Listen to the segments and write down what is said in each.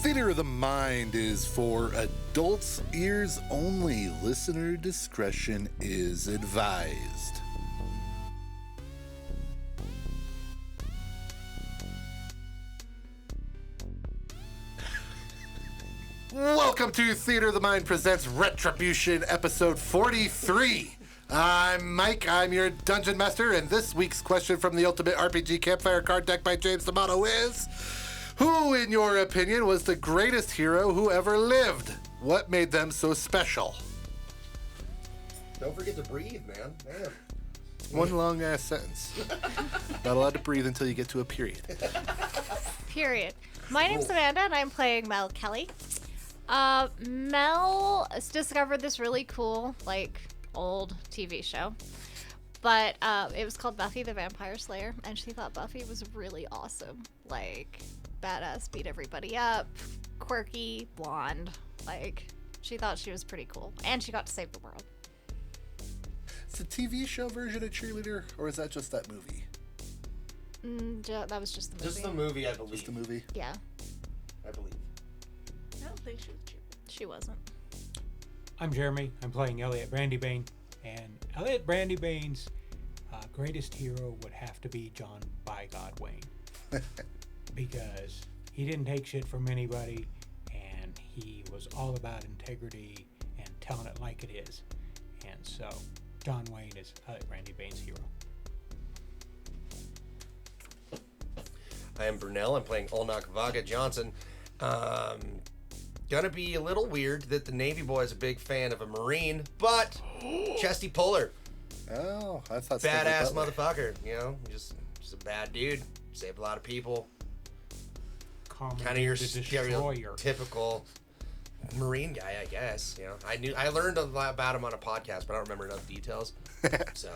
Theater of the Mind is for adults' ears only. Listener discretion is advised. Welcome to Theater of the Mind presents Retribution, episode 43. I'm Mike, I'm your Dungeon Master, and this week's question from the Ultimate RPG Campfire Card Deck by James D'Amato is, who, in your opinion, was the greatest hero who ever lived? What made them so special? Don't forget to breathe, man. Man. One long-ass sentence. Not allowed to breathe until you get to a period. Period. My name's Amanda, and I'm playing Mel Kelly. Mel discovered this really cool, old TV show. But it was called Buffy the Vampire Slayer, and she thought Buffy was really awesome. Badass, beat everybody up, quirky, blonde. She thought she was pretty cool. And she got to save the world. Is the TV show version a cheerleader, or is that just that movie? That was just the movie. Just the movie, I believe. Just the movie? Yeah. I believe. I don't think she was cheerleader. She wasn't. I'm Jeremy. I'm playing Elliot Brandybane, and Elliot Brandybane's greatest hero would have to be John by God Wayne, because he didn't take shit from anybody, and he was all about integrity and telling it like it is, and so John Wayne is Elliot Brandybane's hero. I am Bernal. I'm playing Olnak Vaga Johnson. Gonna be a little weird that the Navy boy is a big fan of a Marine, but chesty puller. Oh, I thought badass motherfucker. You know, just a bad dude. Saved a lot of people. Kind of your stereotypical Marine guy, I guess. You know, I learned a lot about him on a podcast, but I don't remember enough details. So,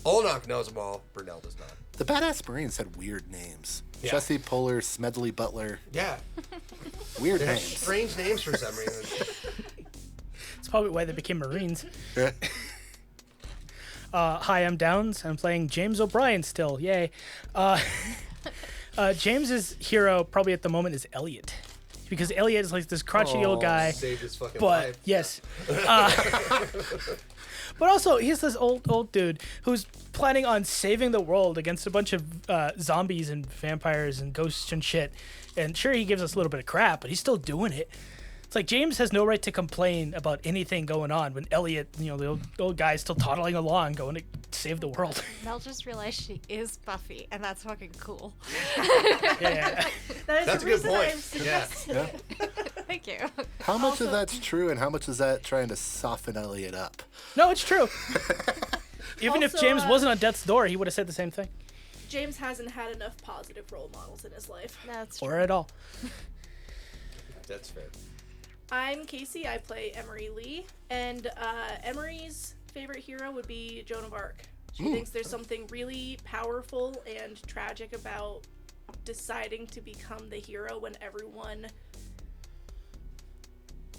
Olnak knows them all. Bernal does not. The badass Marines had weird names. Yeah. Chesty Puller, Smedley Butler. Yeah. Weird They have names. strange names for some reason. It's probably why they became Marines. Hi, I'm Downs. I'm playing James O'Brien still. Yay. James's hero probably at the moment is Elliot. Because Elliot is this crotchety old guy. Saved his fucking But, life. yes. But also, he's this old dude who's planning on saving the world against a bunch of zombies and vampires and ghosts and shit. And sure, he gives us a little bit of crap, but he's still doing it. It's like James has no right to complain about anything going on when Elliot, the old guy, is still toddling along going to save the world. Mel just realized she is Buffy, and that's fucking cool. Yeah. That's a good point. Yeah. Thank you. How much of that's true, and how much is that trying to soften Elliot up? No, it's true. Even if Also, James wasn't on death's door, he would have said the same thing. James hasn't had enough positive role models in his life. That's true. Or at all. That's fair. I'm Kasey. I play Emery Lee, and Emery's favorite hero would be Joan of Arc. She thinks there's something really powerful and tragic about deciding to become the hero when everyone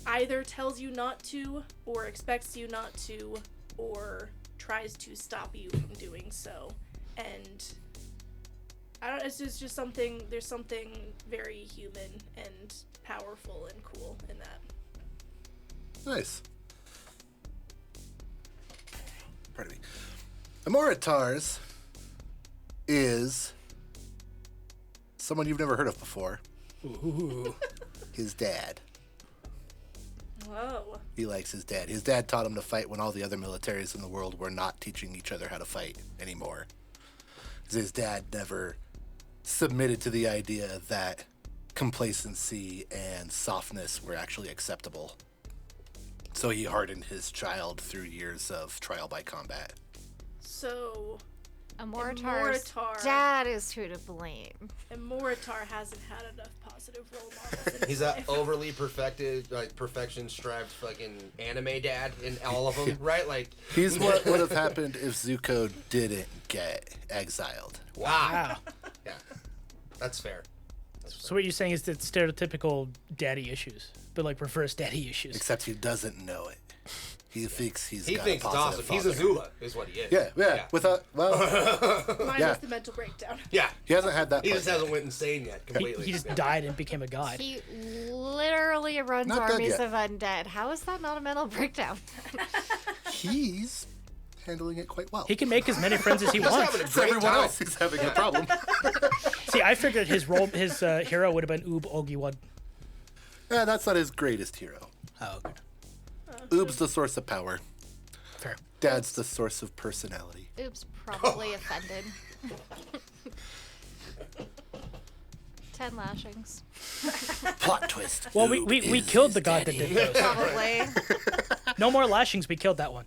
either tells you not to, or expects you not to, or tries to stop you from doing so. And it's just something, there's something very human and powerful and cool in that. Nice. Pardon me. Amoritars is someone you've never heard of before. Ooh. His dad. Whoa. He likes his dad. His dad taught him to fight when all the other militaries in the world were not teaching each other how to fight anymore. His dad never submitted to the idea that complacency and softness were actually acceptable. So he hardened his child through years of trial by combat. So, Amoritar's Amoritar. dad is who to blame. And Moritar hasn't had enough positive role models in his He's a life. overly perfection strived fucking anime dad in all of them, right? He's what would have happened if Zuko didn't get exiled. Wow. Yeah, that's fair. So what you're saying is that stereotypical daddy issues, but reverse daddy issues. Except he doesn't know it. He thinks he's He got thinks a it's positive awesome. He's a father. Zula, is what he is. Yeah. With a well, Mine Yeah. was the mental breakdown. Yeah. he hasn't had that. He part just yet. hasn't went insane yet. Completely. He just Yeah. died and became a god. He literally runs Not dead armies yet. of undead. How is that not a mental breakdown? He's handling it quite well. He can make as many friends as he He's wants. having a It's great everyone time. else who's having a problem. See, I figured his hero would have been Oob Ogiwad. Yeah, that's not his greatest hero. Oh, okay. Oob's the source of power. Fair. Dad's the source of personality. Oops, probably offended. 10 lashings. Plot twist. Well, we Oob is killed his the god daddy. that did those. Probably. No more lashings. We killed that one.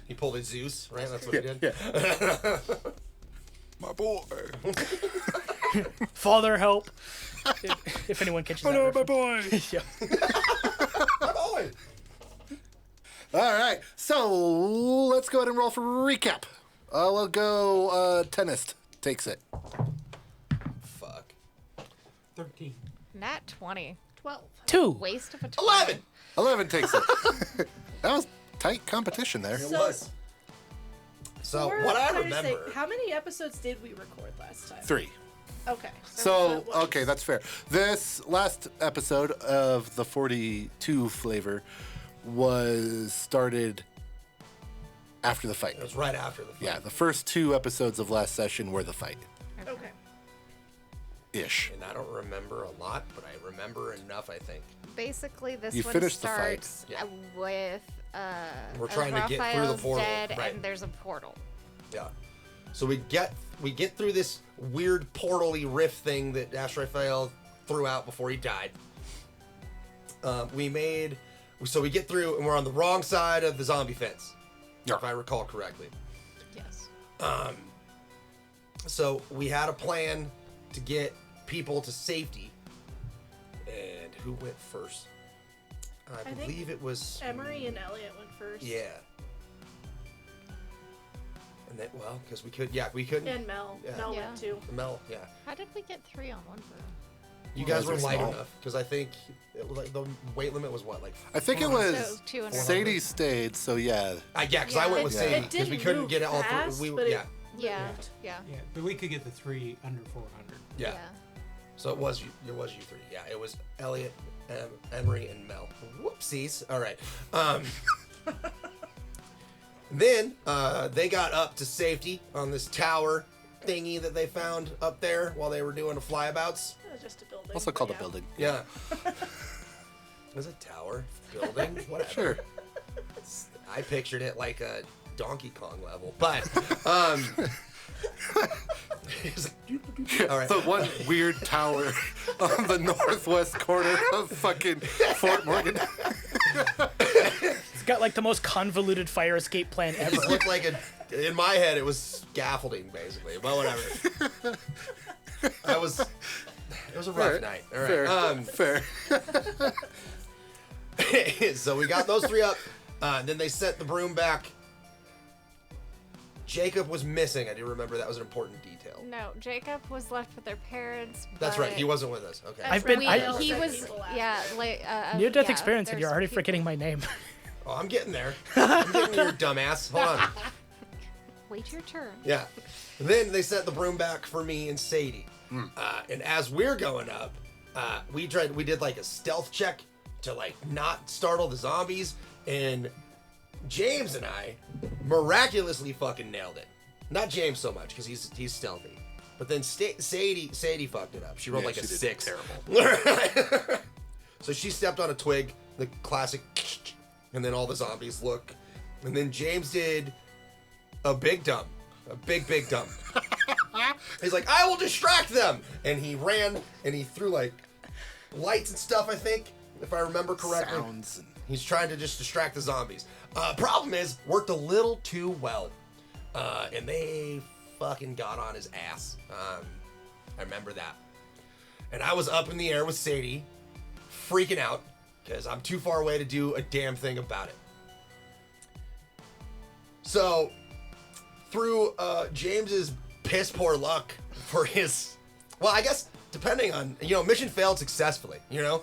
He pulled a Zeus, right? That's what he did. Yeah. My boy. Father, help. If anyone catches that. Hello, my reference. boy. Yeah. My boy. All right, so let's go ahead and roll for recap. We'll go Tennist takes it. Fuck. 13. Nat 20. 12. 2. Waste of a 20. 11. 11 takes it. That was tight competition there. It So- was. So We're what I trying to say, remember. how many episodes did we record last time? 3. Okay. So, that was- okay, that's fair. This last episode of the 42 flavor was started after the fight. It was right after the fight. Yeah, the first 2 episodes of last session were the fight. Okay. Ish. And I don't remember a lot, but I remember enough, I think. Basically, this You one finished the fight. starts Yeah. With We're trying to get through the Raphael's portal, dead, right. and there's a portal. Yeah. So we get through this weird portal-y rift thing that Ash Raphael threw out before he died. So we get through, and we're on the wrong side of the zombie fence, if I recall correctly. Yes. So we had a plan to get people to safety. And who went first? I think believe it was Emery and Elliot went first. Yeah. And then, well, because we couldn't. And Mel. Yeah. Mel Yeah. went too. Mel, yeah. How did we get 3 on one room? You Well, guys were those are light small. enough because I think it was like the weight limit was what, like I think it 400? was So 200. Sadie stayed, so yeah. Yeah, because I went with Yeah. Sadie It because we didn't couldn't move get it all fast, through. but it Yeah, Yeah. moved. Yeah. Yeah, but we could get the 3 under 400. yeah. So it was you 3. Yeah, it was Elliot, Emery, and Mel. Whoopsies. All right. Then they got up to safety on this tower thingy that they found up there while they were doing the flyabouts. It was just a building. Also but called a yeah. building. Yeah. It was a tower building. Whatever. Sure. I pictured it like a Donkey Kong level, but it's like, all right. The one weird tower on the northwest corner of fucking Fort Morgan. It's got like the most convoluted fire escape plan It ever. just looked like in my head, it was scaffolding, basically. But whatever. It was a rough Fair. night. All right. Fair. Fair. So we got those 3 up. Then they sent the broom back. Jacob was missing. I do remember that was an important detail. No, Jacob was left with their parents. That's right. but He wasn't with us. Okay. I've been- he sent was, people after yeah, him. like Near-death yeah, experience, and there's you're already people- forgetting my name. Oh, I'm getting there. I'm getting there, dumbass. Hold on. Wait your turn. Yeah. Then they sent the broom back for me and Sadie. And as we're going up, we did like a stealth check to like not startle the zombies, and James and I miraculously fucking nailed it. Not James so much because he's stealthy, but then Sadie fucked it up. She rolled Yeah, like a she did 6. terrible. So she stepped on a twig, the classic, and then all the zombies look, and then James did a big dump. A big dump. He's like, I will distract them! And he ran, and he threw, like, lights and stuff, I think, if I remember correctly. Sounds. He's trying to just distract the zombies. Problem is, worked a little too well. And they fucking got on his ass. I remember that. And I was up in the air with Sadie, freaking out, because I'm too far away to do a damn thing about it. So, through James's piss poor luck for his, well, I guess depending on, mission failed successfully, Yeah,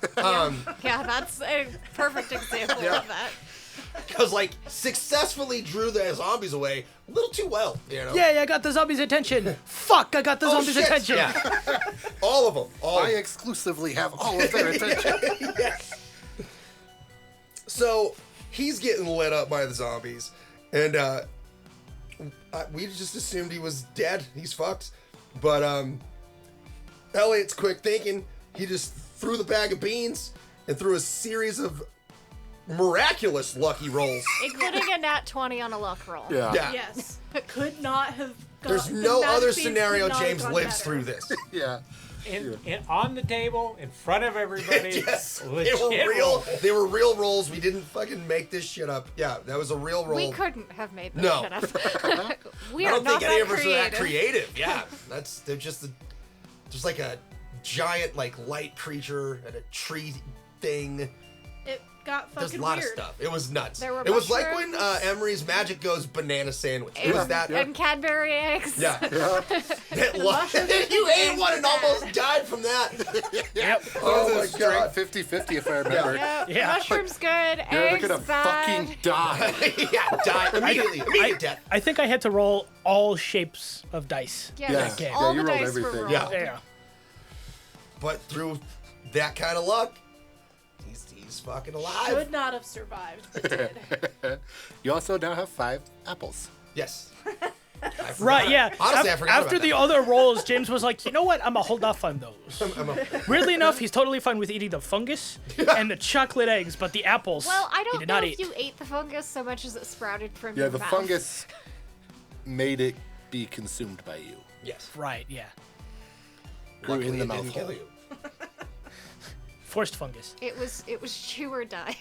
that's a perfect example Yeah. of that. Because, like, successfully drew the zombies away a little too well, you know? Yeah, I got the zombies' attention. Fuck, I got the zombies' shit. attention. Yeah. All of them. I exclusively have all of their attention. Yes. So, he's getting lit up by the zombies. And, we just assumed he was dead. He's fucked. But, Elliot's quick thinking. He just threw the bag of beans and threw a series of miraculous lucky rolls. Including a nat 20 on a luck roll. Yeah. Yes. Could not have gone. There's the no magic other beans scenario could not have James gone lives better. through this. Yeah. And on the table, in front of everybody. Yes, legit they were real. rolls. They were real rolls. We didn't fucking make this shit up. Yeah, that was a real roll. We couldn't have made this No. shit up. We I are don't not think any that of us are that creative. creative. Yeah, they're just like a giant like light creature and a tree thing. It got There's fucking a lot weird. of stuff. It was nuts. There were It was like when mushrooms. Emery's magic goes banana sandwich. It was that. And Cadbury eggs. Yeah. That mushrooms you ate and one and almost died from that. Yep. Oh It my was god. straight 50-50 if I remember. Yep. Yeah. Mushrooms good. You're either Eggs gonna bad. fucking die. Yeah, die immediately. Immediate death. I think I had to roll all shapes of dice. Yes. Yeah. Okay. All Yeah, you the rolled dice everything. were rolled. Yeah. Yeah. But through that kind of luck, he's fucking alive. Should not have survived, but did. You also now have 5 apples. Yes. I forgot. Right, yeah. Honestly, I forgot After about the that. other rolls, James was like, you know what? I'm going to hold off on those. Weirdly enough, he's totally fine with eating the fungus and the chocolate eggs, but the apples, Well, I he don't did know not if eat. you ate the fungus so much as it sprouted from Yeah, your the mouth. fungus made it be consumed by you. Yes. Right, yeah. Grew in Luckily, the it mouth didn't kill hole. you. Forced fungus. It was chew or die.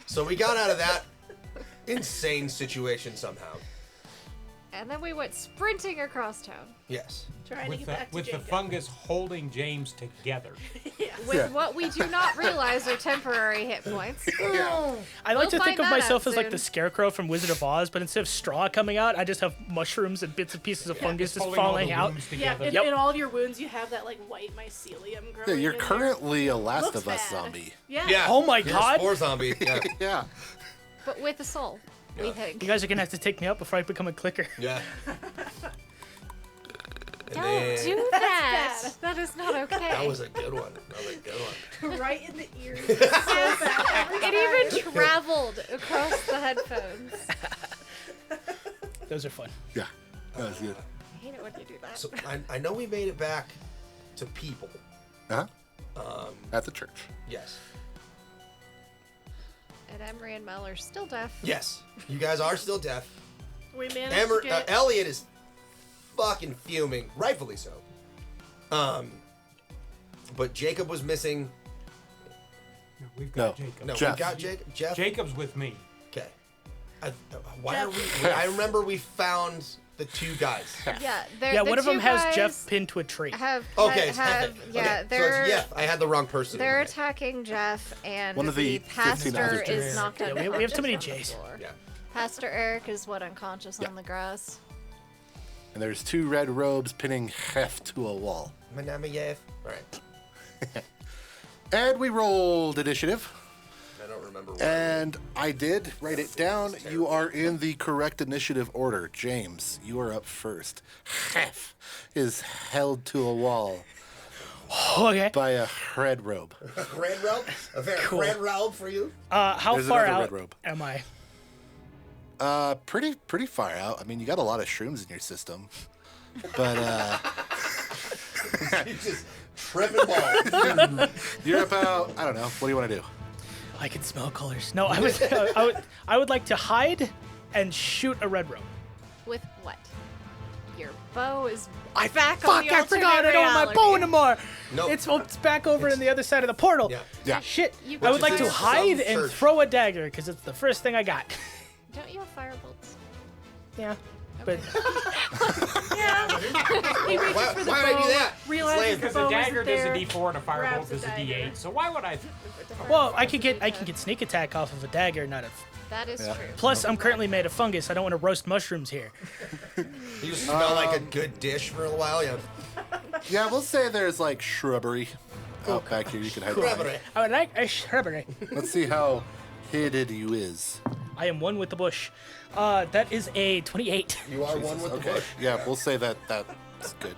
So we got out of that insane situation somehow. And then we went sprinting across town. Yes. Trying to get back to With the Jacob. fungus holding James together. With Yeah. what we do not realize are temporary hit points. Yeah. I like We'll to think find of that myself out as like the soon. scarecrow from Wizard of Oz, but instead of straw coming out, I just have mushrooms and bits and pieces of fungus just Holding all falling the out. wounds Yeah, together. in all of your wounds, you have that like white mycelium growing. Yeah, you're in there. currently a Last Looks of Us bad. zombie. Yeah. Yeah. Oh my You're a God. spore zombie. Yeah. Yeah. But with a soul, we Yeah. think. You guys are going to have to take me out before I become a clicker. Yeah. And Don't then- do that. bad. That is not okay. That was a good one. That was a good one. Right in the ears. So bad every time. It even traveled across the headphones. Those are fun. Yeah. That was good. I hate it when you do that. So I know we made it back to people. Huh? At the church. Yes. And Emery and Mel are still deaf. Yes. You guys are still deaf. We managed to get. Elliot is fucking fuming, rightfully so. But Jacob was missing. No, we've got No. Jacob. No, Jeff. we got Jacob. Jeff. Jacob's with me. Okay. Why are we? I remember we found the 2 guys. Yeah, they're, Yeah, the one of them two has guys Jeff pinned to a tree. Have Okay. have okay. yeah, okay. So they're it's Jeff. I had the wrong person. they're in there. attacking Jeff, and One of the 15 pastor other is Jeffs. knocked Yeah, unconscious. we have too many on the J's. floor. Yeah. Pastor Eric is unconscious Yeah. on the grass. And there's 2 red robes pinning Hef to a wall. My name is Jeff. All right. And we rolled initiative. I don't remember. What And I did write it down. You are in the correct initiative order. James, you are up first. Hef is held to a wall Okay. by a red robe. red robe. A very red robe for you. How There's far another out red robe. am I? Pretty far out. I mean, you got a lot of shrooms in your system. But He's just tripping balls. you're about, I don't know. What do you want to do? I can smell colors. No, I would like to hide and shoot a red robe. With what? Your bow is I back on the I forgot. I don't have my alternate bow reality. anymore. Nope. It's back over in the other side of the portal. Yeah. Yeah. Shit. You I would could like to use hide some and church. throw a dagger because it's the first thing I got. Don't you have firebolts? Yeah. But Yeah. He reaches Why- for the why would I bow, do that? Realizes Slave. the Because bow a dagger isn't does a there. D4 and a firebolt grabs does the a dagger. D8. So why would I? well, I can get sneak attack off of a dagger, not a. That is Yeah. true. Plus, I'm currently made of fungus. I don't want to roast mushrooms here. You smell like a good dish for a while. Yeah. Yeah, we'll say there's like shrubbery out back here. You can hide. Shrubbery. I would like a shrubbery. Let's see how hidden you is. I am one with the bush. That is a 28. You are one with the bush. Yeah, we'll say that that's good.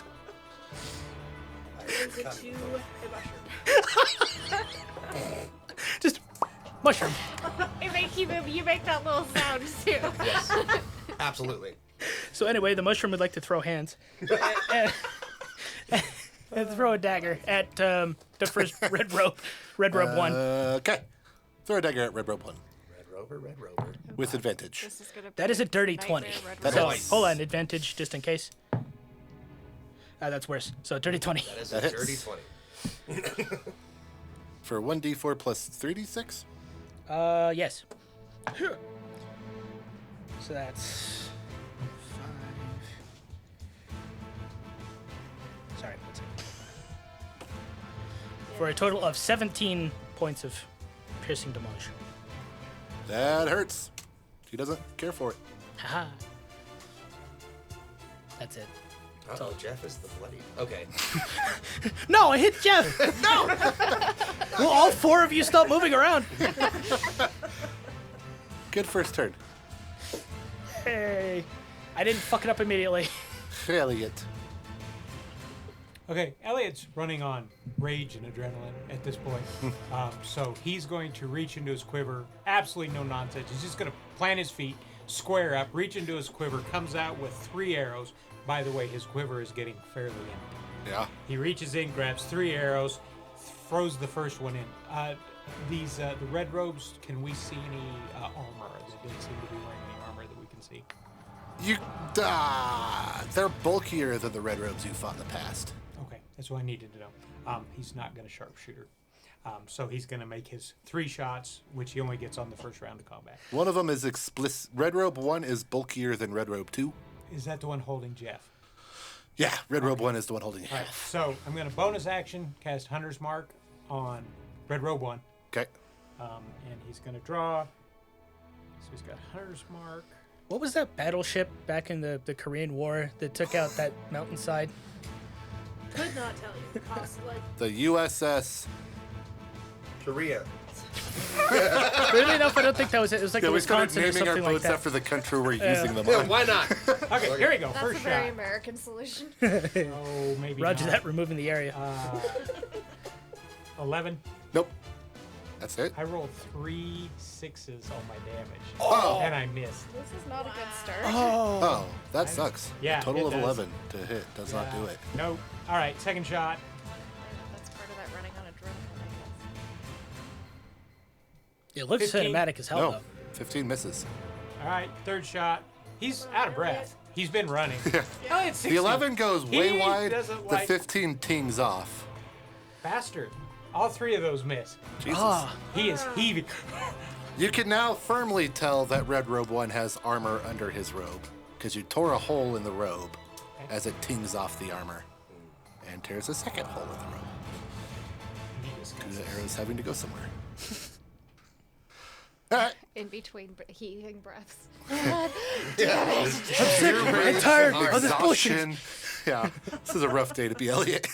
Is it to a mushroom? Just mushroom. You make that little sound too. Yes. Absolutely. So anyway, the mushroom would like to throw hands and throw a dagger at the first red robe one. Okay. Throw a dagger at Red Robe 1 Red Rover. with advantage. This is gonna That be is a dirty nightmare 20. red That So rose. hits. hold on, advantage just in case. That's worse. So dirty 20. That is That a hits. dirty 20. For 1d4 plus 3d6? Yes. So that's 5. Sorry, one second. For a total of 17 points of piercing damage. That hurts. He doesn't care for it. Haha. That's it. Oh, Jeff is the bloody. Okay. No, I hit Jeff. No. Will all 4 of you stop moving around? Good first turn. Hey, I didn't fuck it up immediately. Elliot. Okay, Elliot's running on rage and adrenaline at this point. So he's going to reach into his quiver. Absolutely no nonsense. He's just going to plant his feet, square up, reach into his quiver, comes out with 3 arrows. By the way, his quiver is getting fairly empty. Yeah. He reaches in, grabs 3 arrows, throws the first one in. The red robes, can we see any armor? They didn't seem to be wearing any armor that we can see. They're bulkier than the Red Robes you fought in the past. Okay, that's what I needed to know. He's not going to sharpshooter. So he's going to make his 3 shots, which he only gets on the first round of combat. One of them is explicit. Red Robe 1 is bulkier than Red Robe 2. Is that the one holding Jeff? Yeah, Red Robe 1 is the one holding All right, half. so I'm going to bonus action, cast Hunter's Mark on Red Robe 1. Okay. And he's going to draw. So he's got Hunter's Mark. What was that battleship back in the Korean War that took out that mountainside? Could not tell you. Cost like The USS. Korea. Weirdly enough, I don't think that was it. It was like Yeah, the we started Wisconsin or naming our something like boats that. after the country we're using them Yeah, on. why not? Okay, here we go. That's First a very shot. American solution. Oh, maybe Roger not. that, removing the area. 11. Nope. That's it. I rolled 3 6s on my damage. Oh. And I missed. This is not a good start. Oh, that sucks. Yeah, Total it of does. 11 to hit. Does not do it. Nope. All right, second shot. That's part of that running on a drone. It looks 15. cinematic as hell, No. though. 15 misses. All right, third shot. He's out of breath. He's been running. Oh, it's 60. The 11 goes way He wide. doesn't The like- 15 tings off. Bastard. All 3 of those miss. Jesus. Ah, He is heaving. You can now firmly tell that Red Robe 1 has armor under his robe, because you tore a hole in the robe as it tings off the armor and tears a second hole in the robe. The arrow's having to go somewhere. All right. In between heaving breaths. I'm tired of this bullshit. Yeah, this is a rough day to be Elliot.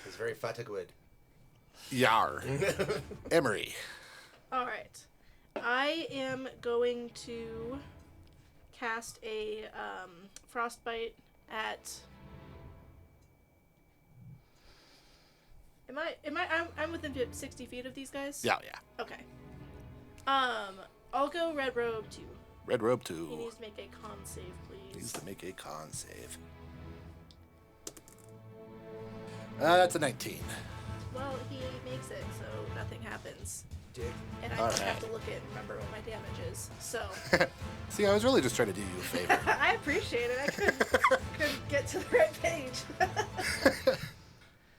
It's very fatigued. Yar. Emery. all right. I am going to cast a frostbite at. I'm within 60 feet of these guys. Yeah. Okay. I'll go Red Robe 2. Red Robe He 2 needs to make a con save, needs please. to make a con save. That's a 19. Well, he makes it, so nothing happens. Dick. And I All just have right. to look at and remember what my damage is. So See, I was really just trying to do you a favor. I appreciate it. I couldn't get to the right page.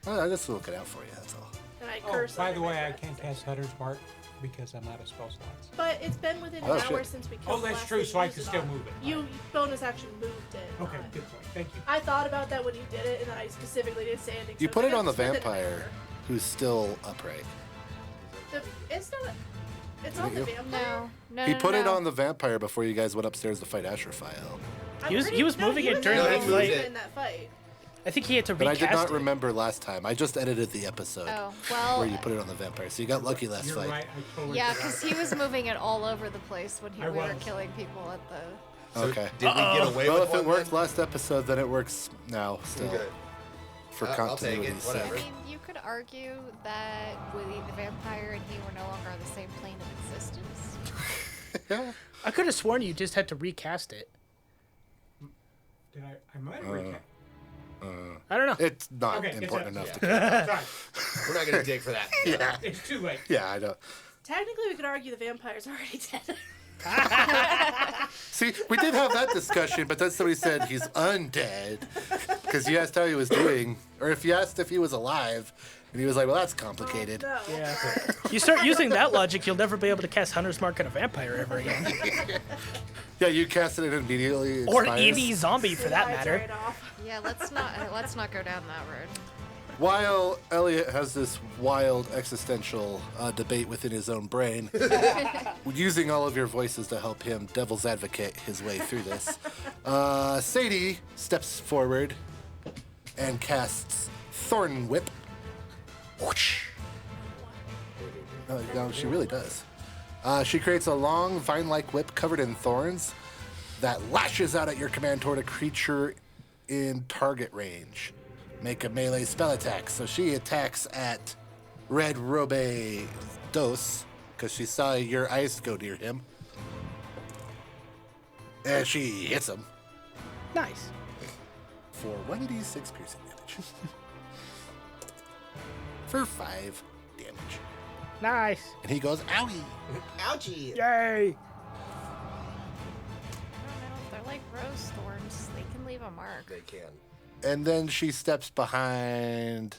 I'm just looking out for you, that's all. And I Oh, curse. by under the my way, I breath can't and cast say- Hunter's Mark because I'm out of spell slots. But it's been within Oh, an hour shit. since we killed Oh, the that's last true, thing so I used can it still on. move it. You bonus action moved it. Okay, on. good point. Thank you. I thought about that when you did it, and then I specifically didn't say anything. You so put I it on the was within an vampire, hour. who's still upright. It's not. It's Isn't on the you? vampire. No. He put it on the vampire before you guys went upstairs to fight Astrophile. I'm He was pretty- moving he it was during there that when we fight. were in that fight. I think he had to But I recast did not it. remember last time. I just edited the episode Oh, well. where you put it on the vampire. So you got lucky last You're fight. right. I totally Yeah, forgot. because he was moving it all over the place when we were was. killing people at the. So Okay. Did we get away Well, with if it one worked then? last episode, then it works now still Good. for I'll take continuity. it. Whatever. I mean, you could argue that Willie the vampire and he were no longer on the same plane of existence. Yeah. I could have sworn you just had to recast it. Did I might have recast. I don't know. It's not Okay, it's important a- enough to. Sorry, We're not gonna dig for that. Yeah. it's too late. Yeah, I know. Technically, we could argue the vampire's already dead. See, we did have that discussion, but then somebody said he's undead because you asked how he was doing, or if you asked if he was alive, and he was like, "Well, that's complicated." No. Yeah. You start using that logic, you'll never be able to cast Hunter's Mark on a vampire ever again. Yeah, you cast it and it immediately Or expires. any zombie for that Slides matter. right off. Yeah, let's not go down that road. While Elliot has this wild existential debate within his own brain, using all of your voices to help him devil's advocate his way through this, Sadie steps forward and casts Thorn Whip. Whoosh. No, she really does. She creates a long, vine-like whip covered in thorns that lashes out at your command toward a creature in target range. Make a melee spell attack. So she attacks at Red Robe Dos because she saw your eyes go near him. And she hits him Nice. for 1d6 piercing damage. For 5 damage. Nice. And he goes, owie! Ouchie. Yay. I don't know. They're like rose thorns. They can leave a mark. They can. And then she steps behind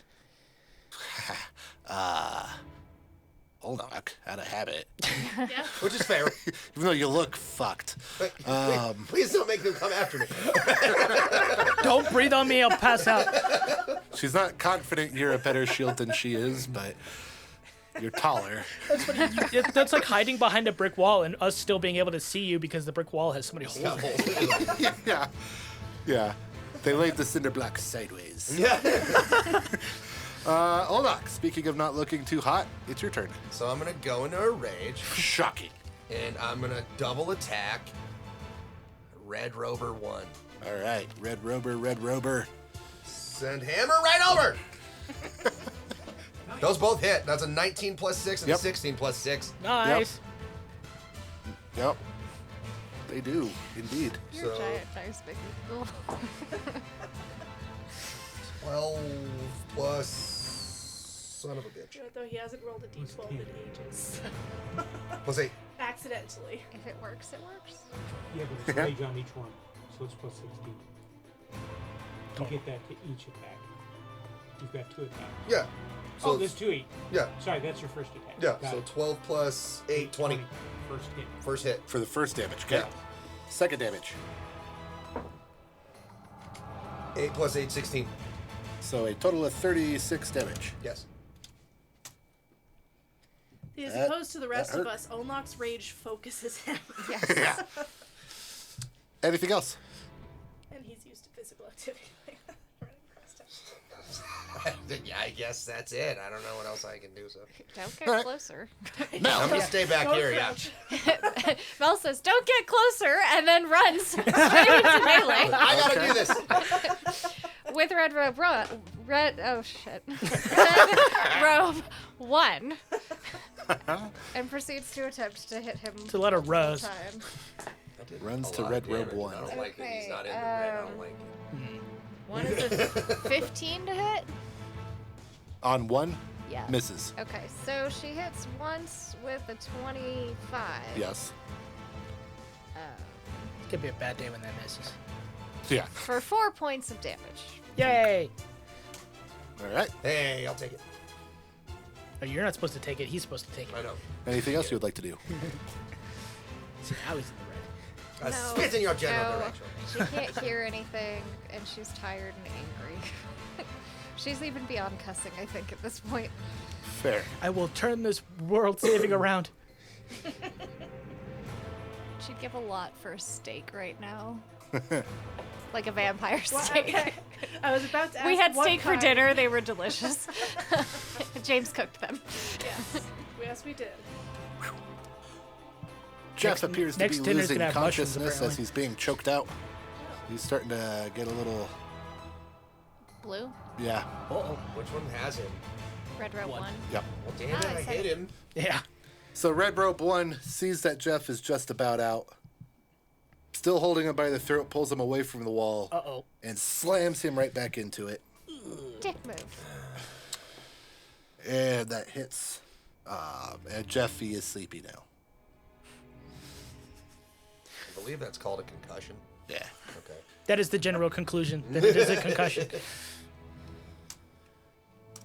Olnak out of habit. Which is fair. Even though you look fucked. Please don't make them come after me. Don't breathe on me, I'll pass out. She's not confident you're a better shield than she is, but you're taller. That's like hiding behind a brick wall and us still being able to see you because the brick wall has so many holes in it. Yeah. Yeah. They laid the cinder block sideways. Yeah. Olnak, speaking of not looking too hot, it's your turn. So I'm gonna go into a rage, Shocking. and I'm gonna double attack Red Rober 1. All right. Red Rober. Send hammer right over. Those both hit. That's a 19 plus 6 and Yep. a 16 plus 6. Nice. Yep. They do, indeed. You're So- a giant dice big eagle. 12 plus son of a bitch. Though he hasn't rolled a d12 in ages. Plus 8. Accidentally. If it works, it works. Yeah, but it's rage on each one, so it's plus 16. You get that to each attack. You've got 2 attacks. Yeah. So Oh, there's 2 each. yeah. Sorry, that's your first attack. Yeah. Got So it. 12 plus 8, 20. First hit. First hit. For the first damage, okay? Yeah. Second damage. 8 plus 8, 16. So a total of 36 damage. Yes. As That- opposed to the rest that of hurt. us, Olnok's rage focuses him. Yes. Anything else? And he's used to physical activity. Running across town. Yeah, I guess that's it. I don't know what else I can do. So Don't get Alright. closer. I'm Mel. gonna stay back Don't here. Yeah. crouch. Mel says, "Don't get closer," and then runs straight into melee I gotta do this. with red robe. Oh shit! Red robe 1, and proceeds to attempt to hit him. It's a lot of multiple rows. times. Runs A to lot Red of Robe damage. 1. I don't like that he's Okay, not in the red. I don't like it. 1 is a 15 to hit. On 1, Yeah. misses. Okay, so she hits once with a 25. Yes. It's gonna be a bad day when that misses. Yeah. For 4 points of damage. Yay! All right. Hey, I'll take it. Oh, you're not supposed to take it. He's supposed to take I it. know. Anything else you would like to do? See, now he's in the red. I No. spit in your general No, direction. she can't hear anything, and she's tired and angry. She's even beyond cussing, I think, at this point. Fair. I will turn this world saving around. She'd give a lot for a steak right now. Like a vampire steak. Okay. I was about to ask. We had what steak for kind. dinner. They were delicious. James cooked them. Yes, we did. Jeff appears to be next dinner's losing gonna have mushrooms, consciousness as apparently. he's being choked out. He's starting to get a little, Blue, yeah. Uh-oh. Which one has him? red rope one. Yep. Well, damn it, I I said hit it. him. Yeah. So Red Rope 1 sees that Jeff is just about out, still holding him by the throat, pulls him away from the wall, Uh-oh. and slams him right back into it. Dick move. And that hits. And Jeff, he is sleepy now. I believe that's called a concussion. Yeah. Okay. That is the general conclusion. That it is a concussion.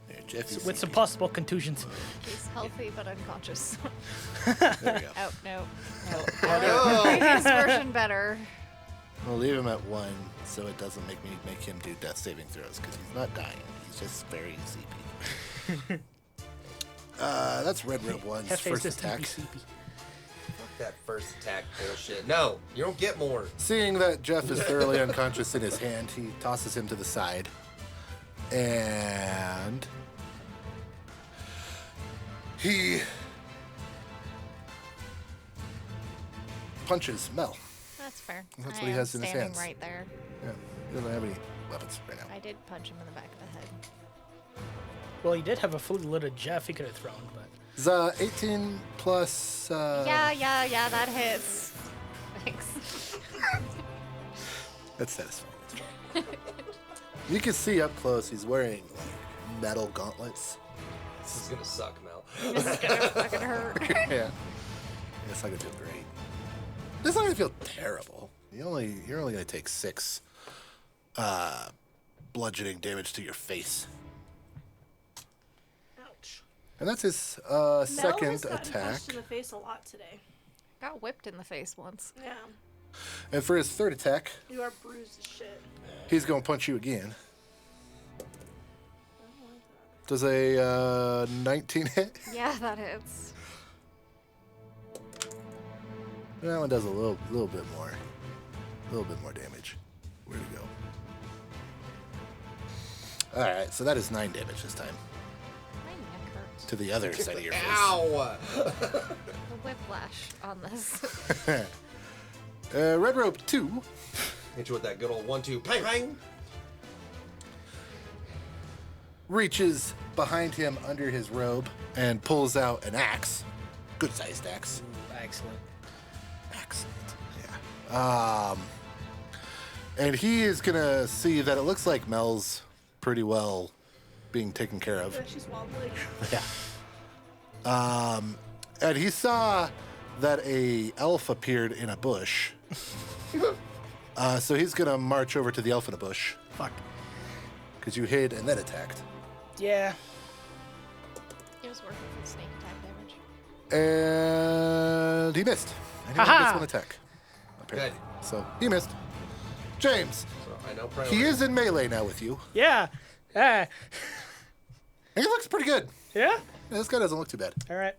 Yeah, Jeff is With some sleepy. possible contusions. He's healthy but unconscious. There we go. Oh, no. No. Previous version better. We'll leave him at 1 so it doesn't make him do death saving throws because he's not dying. He's just very sleepy. That's Red Rope 1's Hefe's first just attack. sleepy. Fuck that first attack bullshit. No, you don't get more. Seeing that Jeff is thoroughly unconscious in his hand, he tosses him to the side. And he punches Mel. That's fair. That's I what he am has in his standing hands. right there. Yeah, he doesn't have any weapons right now. I did punch him in the back of the head. Well, he did have a fully loaded Jeff he could have thrown, but... It's 18 plus... Yeah, that hits. Thanks. That's satisfying. You can see up close he's wearing like metal gauntlets. This is gonna suck, Mel. This is gonna fucking hurt. Yeah. It's not gonna feel great. It's not gonna feel terrible. You're only gonna take 6 bludgeoning damage to your face. Ouch. And that's his Mel has second gotten attack. punched in the face a lot today. Got whipped in the face once. Yeah. And for his third attack, You are bruised as shit. he's gonna punch you again. Does a 19 hit? Yeah, that hits. That one does a little bit more. A little bit more damage. Where'd it go? Alright, so that is 9 damage this time. My neck hurts. To the other side of your face. Ow! The whiplash on this. Red Rope 2 Hit you with that good old 1-2 pang pang. reaches behind him under his robe and pulls out an axe. Good sized axe. Excellent. Excellent. Yeah. And he is gonna see that it looks like Mel's pretty well being taken care of. Yeah, she's wobbly. Yeah. And he saw that a elf appeared in a bush. So he's gonna march over to the elf in a bush Fuck. because you hid and then attacked. Yeah. It was worth it for the snake attack damage. And he missed. And he only Ha-ha! gets 1 attack. Apparently. So he missed. James, So I know priority. he is in melee now with you. Yeah. Ah. And he looks pretty good. Yeah? Yeah, this guy doesn't look too bad. All right.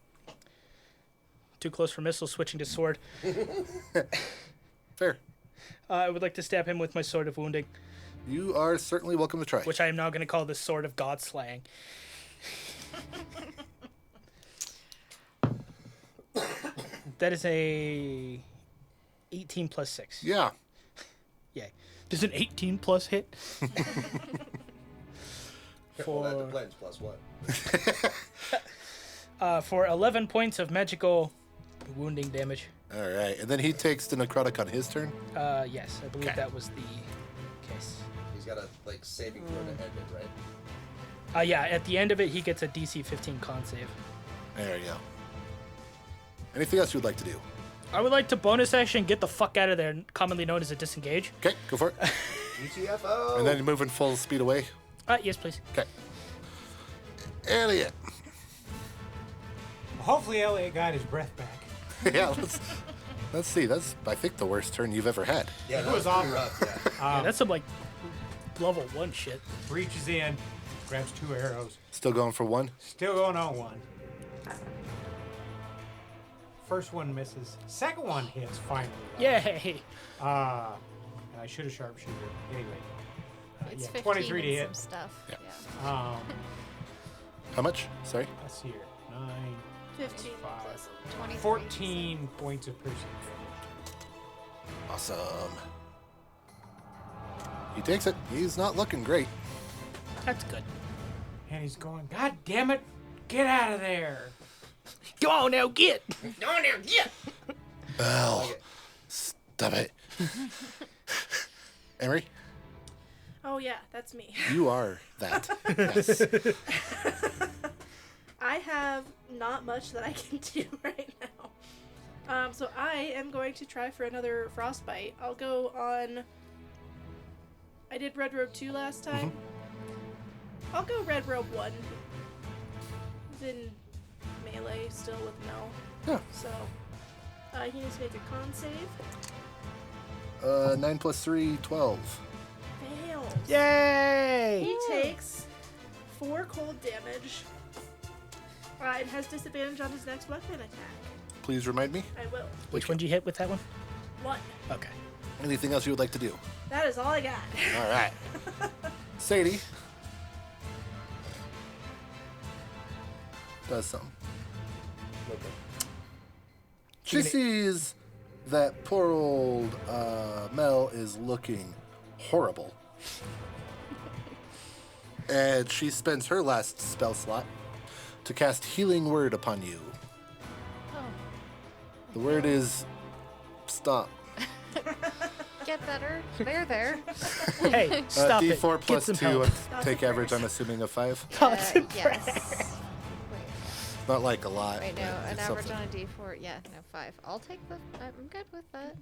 Too close for missiles, switching to sword. Fair. I would like to stab him with my sword of wounding, You are certainly welcome to try. which I am now going to call the sword of God slaying. That is a 18 plus 6. Yeah. Yay. Does an 18 plus hit? Well, that depends. Plus what? For 11 points of magical wounding damage. All right. And then he takes the necrotic on his turn. Yes, I believe Okay. that was the case. He's got a like saving throw to end it, right? Yeah, at the end of it, he gets a DC 15 con save. There you go. Anything else you would like to do? I would like to bonus action get the fuck out of there, commonly known as a disengage. Okay, go for it. UTFO. And then you move in full speed away. Yes, please. Okay. Elliot. Hopefully Elliot got his breath back. Yeah, let's see. That's, I think, the worst turn you've ever had. yeah, It that was pretty awful. rough, yeah. Yeah, that's some, like, level 1 shit. Reaches in, grabs 2 arrows. Still going for 1? Still going on 1. First one misses. Second one hits finally. Yay! And I should have sharpshooter. Anyway. It's yeah, 15 23 to and hit. some stuff. Yeah. Yeah. How much? Sorry. Let's see here. 9, 15 5, plus 23. 14 points of piercing damage. Awesome. He takes it. He's not looking great. That's good. And he's going, God damn it, get out of there. Go on now, get. Go on there, yeah. Bell. Stop it. Emery, Oh yeah, that's me. you are that. Yes. I have not much that I can do right now. So I am going to try for another frostbite. I'll go on. I did Red Robe 2 last time. I'll go Red Robe 1. He's in melee still with Mel. Yeah. So he needs to make a con save. 9 plus 3, 12. Fails. Yay! He takes 4 cold damage. And has disadvantage on his next weapon attack. Please remind me. I will. Which one did you hit with that one? 1. Okay. Anything else you would like to do? That is all I got. All right. Sadie does something. She sees that poor old Mel is looking horrible. And she spends her last spell slot to cast Healing Word upon you. Oh. The word is stop. Get better. There. Hey, stop it. D4 Get plus some 2, help. take average, I'm assuming, of 5. Thoughts and prayers. Yes. Not like a lot. Wait, no, an it's average something. on a D4. Yeah, no, 5. I'll take the. I'm good with that.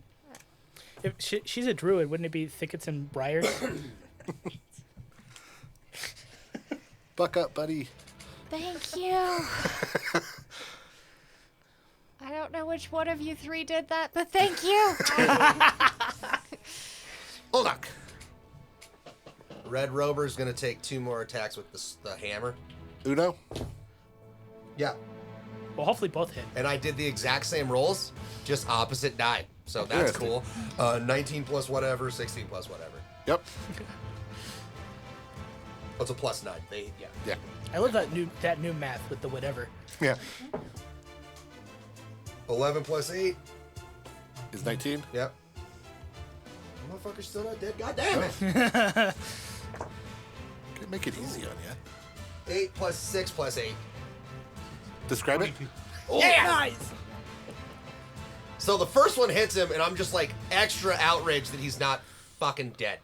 If she's a druid, wouldn't it be thickets and briars? Buck up, buddy. Thank you. I don't know which one of you 3 did that, but thank you. Olak. Red Rober's gonna take 2 more attacks with the hammer. Uno. Yeah. Well, hopefully both hit. And I did the exact same rolls, just opposite die. So that's Interesting. cool. 19 plus whatever, 16 plus whatever. Yep. What's a plus 9? Yeah. Yeah. I love that new math with the whatever. Yeah. 11 plus 8. Is 19? Yep. Motherfucker's still not dead. God damn it. Could make it easy on you. 8 plus 6 plus 8. Describe it. 22. Oh, yeah! Nice! So the first one hits him, and I'm just like extra outraged that he's not fucking dead.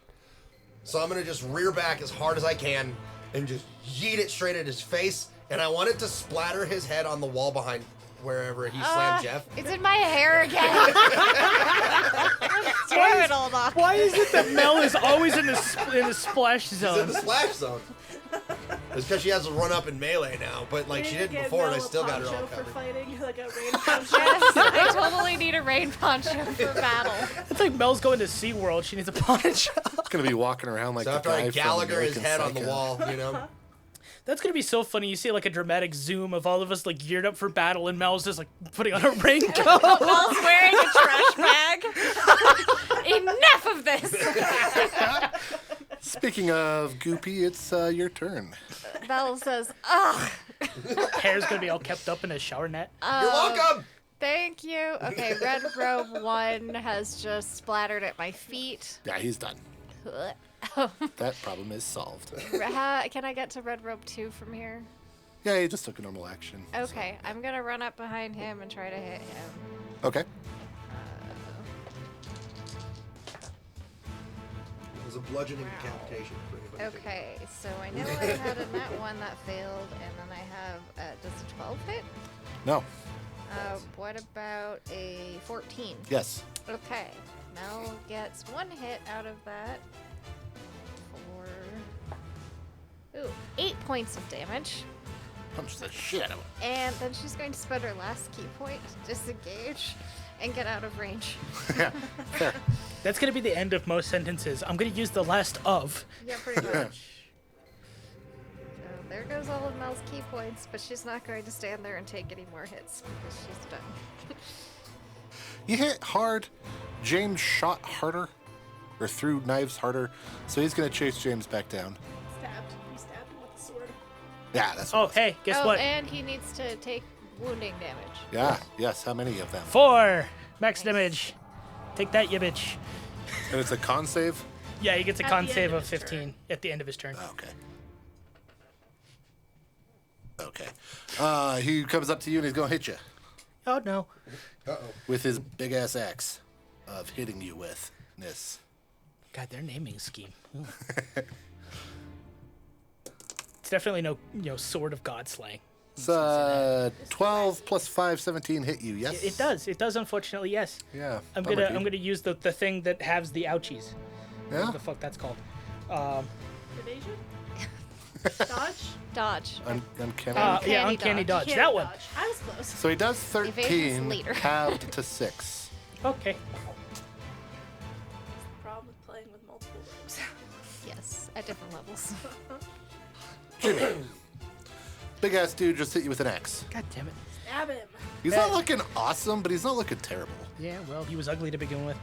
So I'm gonna just rear back as hard as I can and just yeet it straight at his face, and I want it to splatter his head on the wall behind wherever he slammed Jeff. It's in my hair again. Damn it, old dog. Why is it that Mel is always in the splash He's in zone? the splash zone. It's because she has to run up in melee now, but like she didn't before, and I still got her all for covered. fighting, like a rain poncho. Yes, I totally need a rain poncho for battle. It's like Mel's going to SeaWorld. She needs a poncho. It's gonna be walking around like So the after guy I from Gallagher his American head on the Psycho. wall, you know. That's going to be so funny. You see like a dramatic zoom of all of us like geared up for battle, and Mel's just like putting on a raincoat. Mel's wearing a trash bag. Enough of this. Speaking of goopy, it's your turn. Belle says, ugh. Hair's going to be all kept up in a shower net. You're welcome. Thank you. Okay, Red Robe 1 has just splattered at my feet. Yeah, he's done. That problem is solved. Can I get to Red Robe 2 from here? Yeah, he just took a normal action. Okay, I'm gonna run up behind him and try to hit him. Okay. It was a bludgeoning decapitation. For anybody. Okay, so I know I had a nat 1 that failed, and then I have, does a 12 hit? No. What about a 14? Yes. Okay, Mel gets 1 hit out of that for 8 points of damage. Punch the shit out of him. And then she's going to spend her last key point, disengage, and get out of range. Yeah. Fair. That's going to be the end of most sentences. I'm going to use the last of. Yeah, pretty much. So there goes all of Mel's key points, but she's not going to stand there and take any more hits because she's done. You hit hard. James shot harder. or threw knives harder. So he's going to chase James back down. Stabbed. He stabbed him with the sword. Yeah, that's Oh, what hey, guess oh, what? and he needs to take wounding damage. Yeah, yes. How many of them? 4 max damage. Take that, you bitch. And it's a con save? Yeah, he gets a At con the end save of of his 15 turn. at the end of his turn. Okay. Okay. He comes up to you and he's going to hit you Oh, no. with his big ass axe of hitting you with this. God, their naming scheme. Ooh. It's definitely no sword of God slaying. It's 12 plus 5, 17 hit you, yes? It does. It does, unfortunately, yes. Yeah. I'm bummer, gonna dude. use the thing that halves the ouchies. Yeah? What the fuck that's called? Evasion? Dodge? Dodge. Uncanny. Yeah, Uncanny uncanny dodge. dodge. Can't That one. dodge. I was close. So he does Evasion's 13, later. halved to 6. Okay. Problem with playing with multiple rogues. Yes, at different levels. Jimmy. Big ass dude just hit you with an axe. God damn it. Stab him. He's not looking awesome, but he's not looking terrible. Yeah, well, he was ugly to begin with.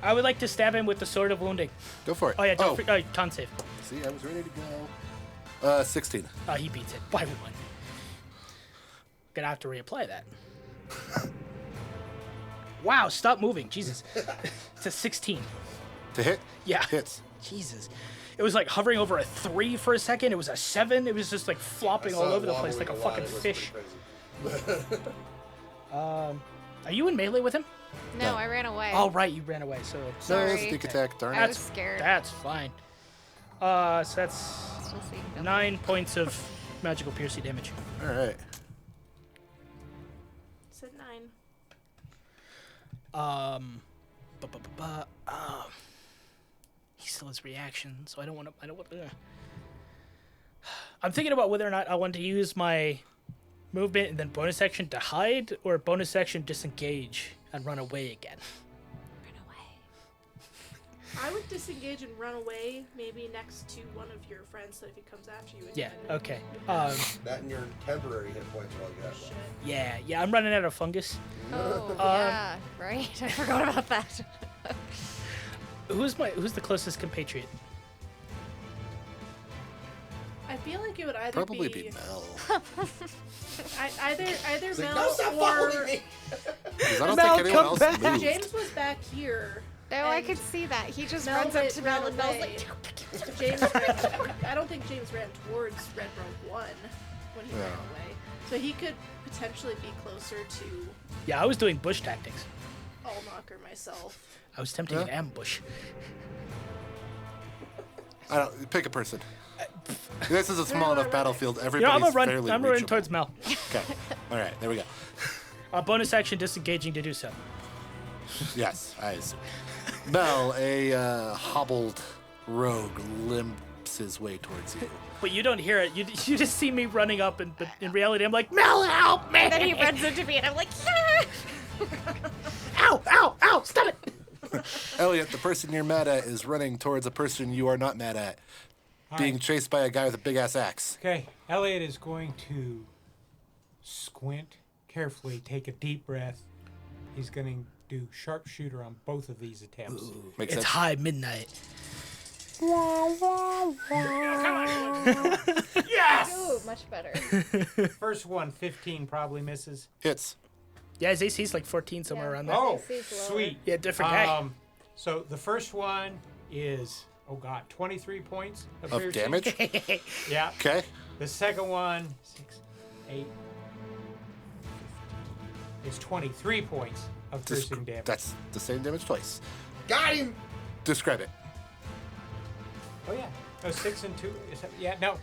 I would like to stab him with the sword of wounding. Go for it. Oh yeah, con save. See, I was ready to go. 16. Oh, he beats it by 1. Gonna have to reapply that. Wow, stop moving, Jesus. It's a 16. To hit? Yeah. Hits. Jesus. It was like hovering over a 3 for a second. It was a 7. It was just like flopping all over the place like a fucking fish. Are you in melee with him? No, No. I ran away. Oh, right, you ran away. So No, Sorry. sneak attack, darn I it. was scared. that's fine. So that's Still seeing them. 9 points of magical piercing damage. All right. Said 9. He still has reaction, so I don't want to. I'm thinking about whether or not I want to use my movement and then bonus action to hide, or bonus action disengage and run away again. Run away. I would disengage and run away, maybe next to one of your friends, so if he comes after you. Yeah. again, Okay. That and your temporary hit points while you have Shit. one. Yeah. I'm running out of fungus. Oh, yeah, right. I forgot about that. Who's the closest compatriot? I feel like it would either Probably be Mel. either Like, Mel no, stop following or me! 'Cause I don't Mel, think anyone come else back. moved. James was back here. No, I And could see that. He just Mel runs up did to Mel run and Mel's away. like, James ran, I don't think James ran towards Red Rogue 1 when he ran Yeah. away. So he could potentially be closer to Yeah, I was doing bush tactics. Allknocker myself. I was attempting an ambush. I don't pick a person. This is a small enough battlefield. I'm Everybody's gonna run. fairly I'm running reachable. towards Mel. Okay. All right. There we go. Bonus action disengaging to do so. Yes, I assume. Mel, a hobbled rogue, limps his way towards you. But you don't hear it. You just see me running up, and but in reality, I'm like, Mel, help me! and then he runs into me, and I'm like, yeah! Ow! Ow! Ow! Stop it! Elliot, the person you're mad at is running towards a person you are not mad at, being chased by a guy with a big ass axe. Okay, Elliot is going to squint carefully, take a deep breath. He's going to do sharpshooter on both of these attempts. Makes It's sense. high midnight. Ooh, much better. First one, 15, probably misses. Hits. Yeah, his AC's like 14 somewhere Yeah. around there. Oh, AC's lower. sweet. Yeah, different guy. So the first one is, 23 points Of piercing. damage? Yeah. Okay. The second one, 6, 8, is 23 points of piercing damage. That's the same damage twice. Got him! Describe it. Oh yeah. Oh, 6 and 2. Yeah, no.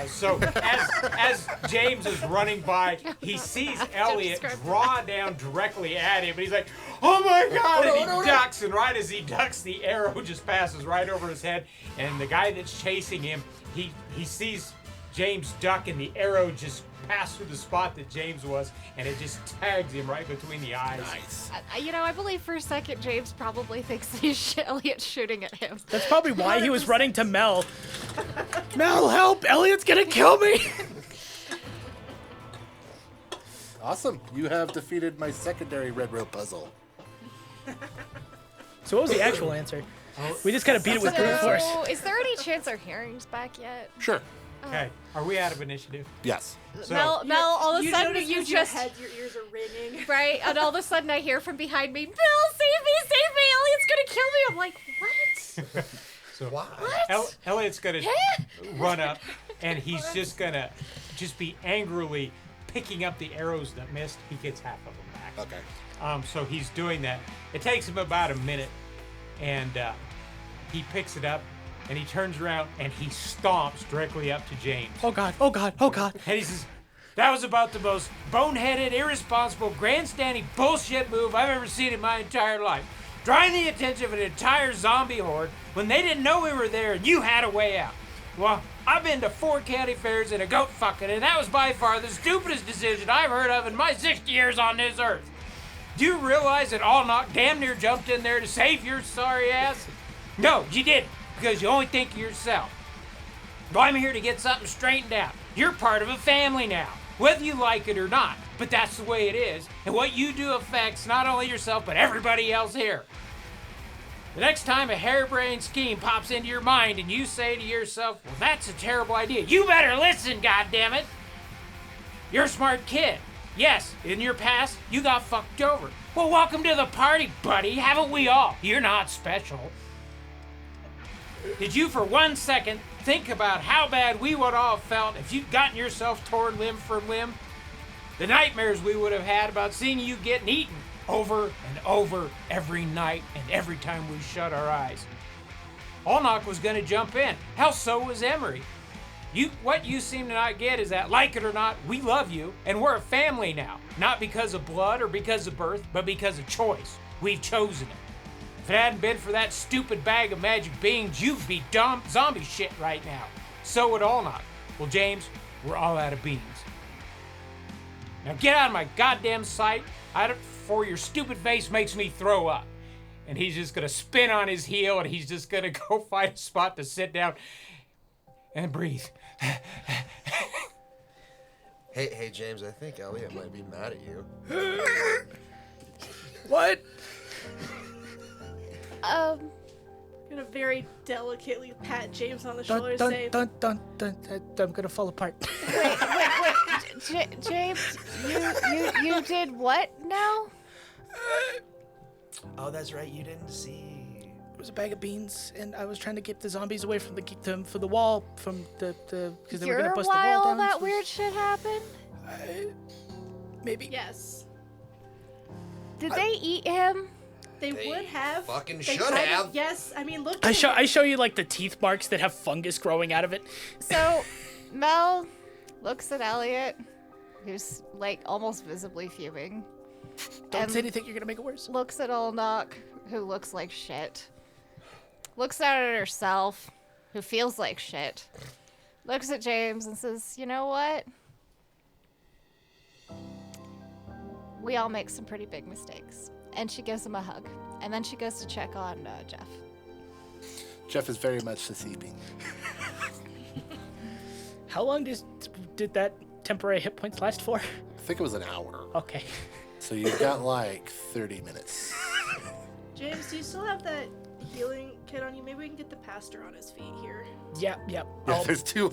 So as James is running by, he sees Elliot describe draw down directly at him, and he's like, "Oh my God!" And he ducks, and right as he ducks, the arrow just passes right over his head. And the guy that's chasing him, he sees James duck, and the arrow just passed through the spot that James was, and it just tags him right between the eyes. Nice. I believe for a second James probably thinks that he's Elliot's shooting at him. That's probably why he was running to Mel. Mel, help! Elliot's gonna kill me! Awesome. You have defeated my secondary red rope puzzle. So what was the actual answer? We just kind of beat it with brute force. So, is there any chance our hearing's back yet? Sure. Okay. Are we out of initiative? Yes. So, Mel, all of a sudden notice you with just your ears are ringing. right, and all of a sudden I hear from behind me, "Bill, save me! Elliot's gonna kill me!" I'm like, "What? so Why? What?" Elliot's gonna run up, and he's just gonna be angrily picking up the arrows that missed. He gets half of them back. Okay. So he's doing that. It takes him about a minute, and he picks it up, and he turns around, and he stomps directly up to James. Oh God! Oh God! Oh God! And he says, "That was about the most boneheaded, irresponsible, grandstanding bullshit move I've ever seen in my entire life. Drawing the attention of an entire zombie horde when they didn't know we were there and you had a way out. Well, I've been to 4 county fairs and a goat fucking, and that was by far the stupidest decision I've heard of in my 60 years on this earth. Do you realize that Allnock damn near jumped in there to save your sorry ass? No, you didn't, because you only think of yourself. Well, I'm here to get something straightened out. You're part of a family now, whether you like it or not, but that's the way it is, and what you do affects not only yourself, but everybody else here. The next time a harebrained scheme pops into your mind and you say to yourself, well, that's a terrible idea, you better listen, goddammit. You're a smart kid. Yes, in your past, you got fucked over. Well, welcome to the party, buddy. Haven't we all? You're not special. Did you for 1 second think about how bad we would all have felt if you'd gotten yourself torn limb from limb? The nightmares we would have had about seeing you getting eaten over and over every night and every time we shut our eyes. Allnock was going to jump in. Hell, so was Emery. What you seem to not get is that, like it or not, we love you, and we're a family now. Not because of blood or because of birth, but because of choice. We've chosen it. If it hadn't been for that stupid bag of magic beans, you'd be dumb zombie shit right now. So would Allnock. Well, James, we're all out of beans. Now get out of my goddamn sight, for your stupid face makes me throw up. And he's just gonna spin on his heel, and he's just gonna go find a spot to sit down and breathe. Hey, James, I think Elliot might be mad at you. What? Gonna very delicately pat James on the Dun, shoulder and dun, say, dun, dun, dun, dun, I'm gonna fall apart. Wait. James, you did what now? Oh, that's right. You didn't see. It was a bag of beans, and I was trying to get the zombies away from the wall, from the because they were gonna bust the wall While down. that weird shit happened? Maybe. yes. Did they eat him? They would have. Fucking They should kind of- have. Yes, I mean, look. I at show you like the teeth marks that have fungus growing out of it. So, Mel looks at Elliot, who's like almost visibly fuming. Don't and say anything, you're gonna make it worse. looks at Allnock, who looks like shit. Looks at herself, who feels like shit. Looks at James and says, "You know what? We all make some pretty big mistakes." And she gives him a hug. And then she goes to check on Jeff. Jeff is very much sleeping. How long did that temporary hit points last for? I think it was an hour. Okay. So you've got like 30 minutes. James, do you still have that healing kit on you? Maybe we can get the pastor on his feet here. Yeah. Yeah, I'll, there's two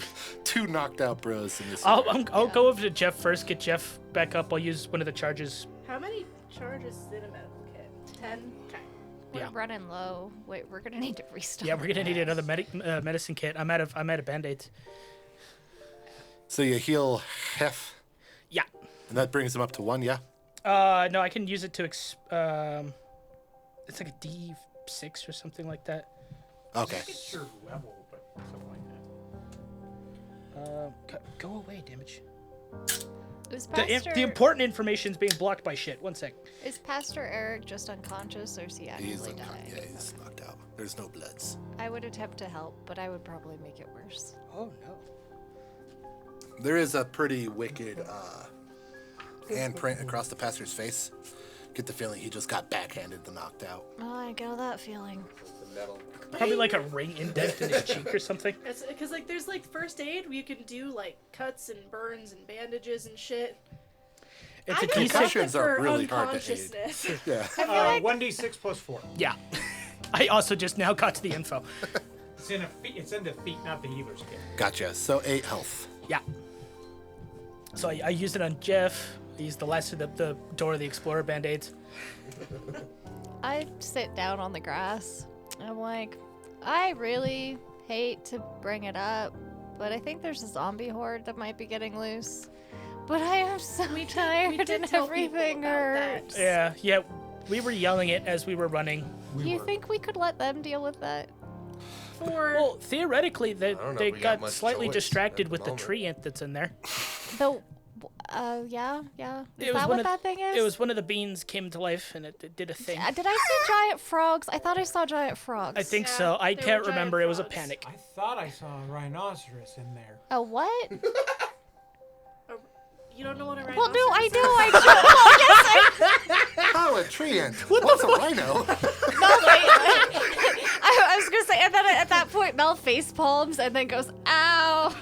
knocked out bros in this. I'll go over to Jeff first, get Jeff back up. I'll use one of the charges. How many charges is in a medical kit? 10? Okay. We're Yeah. running low. Wait, we're gonna need to restock. Yeah, we're gonna need another medicine kit. I'm out of band-aids. So you heal half, Yeah. and that brings them up to 1, yeah? No, I can use it to it's like a D6 or something like that. Okay. It's your level, but something like that. Go away, damage. Is Pastor, The important information is being blocked by shit. One sec. is Pastor Eric just unconscious, or is he He's actually dying? yeah, he's knocked out. There's no bloods. I would attempt to help, but I would probably make it worse. Oh no. There is a pretty wicked handprint across the pastor's face. Get the feeling he just got backhanded and knocked out. Oh, I get that feeling. The metal. Probably like a ring indent in his cheek or something. Because, like, there's, like, first aid where you can do, like, cuts and burns and bandages and shit. It's I a got D6. Concussions something are for really hard to aid. unconsciousness. Yeah. 1d6 plus 4. Yeah. I also just now got to the info. It's in the feet, not the healer's kit. Gotcha. So 8 health. Yeah. So I used it on Jeff. I used the last of the Door of the Explorer band-aids. I sit down on the grass. I'm like, I really hate to bring it up, but I think there's a zombie horde that might be getting loose. But I am so tired and everything hurts. Yeah. We were yelling it as we were running. You think we could let them deal with that? Well, theoretically, they we got much slightly choice distracted at the with the moment. treant that's in there. Yeah. Is It was that one what of that thing is? It was one of the beans came to life and it did a thing. Did I see giant frogs? I thought I saw giant frogs. I think Yeah, so. I there can't were giant remember. It was a frogs. panic. I thought I saw a rhinoceros in there. A what? You don't know what a rhinoceros Well, no, I is? do. I do. Well, yes, Oh, a treant. What's a rhino? I was gonna say, and then at that point, Mel face palms and then goes, "Ow."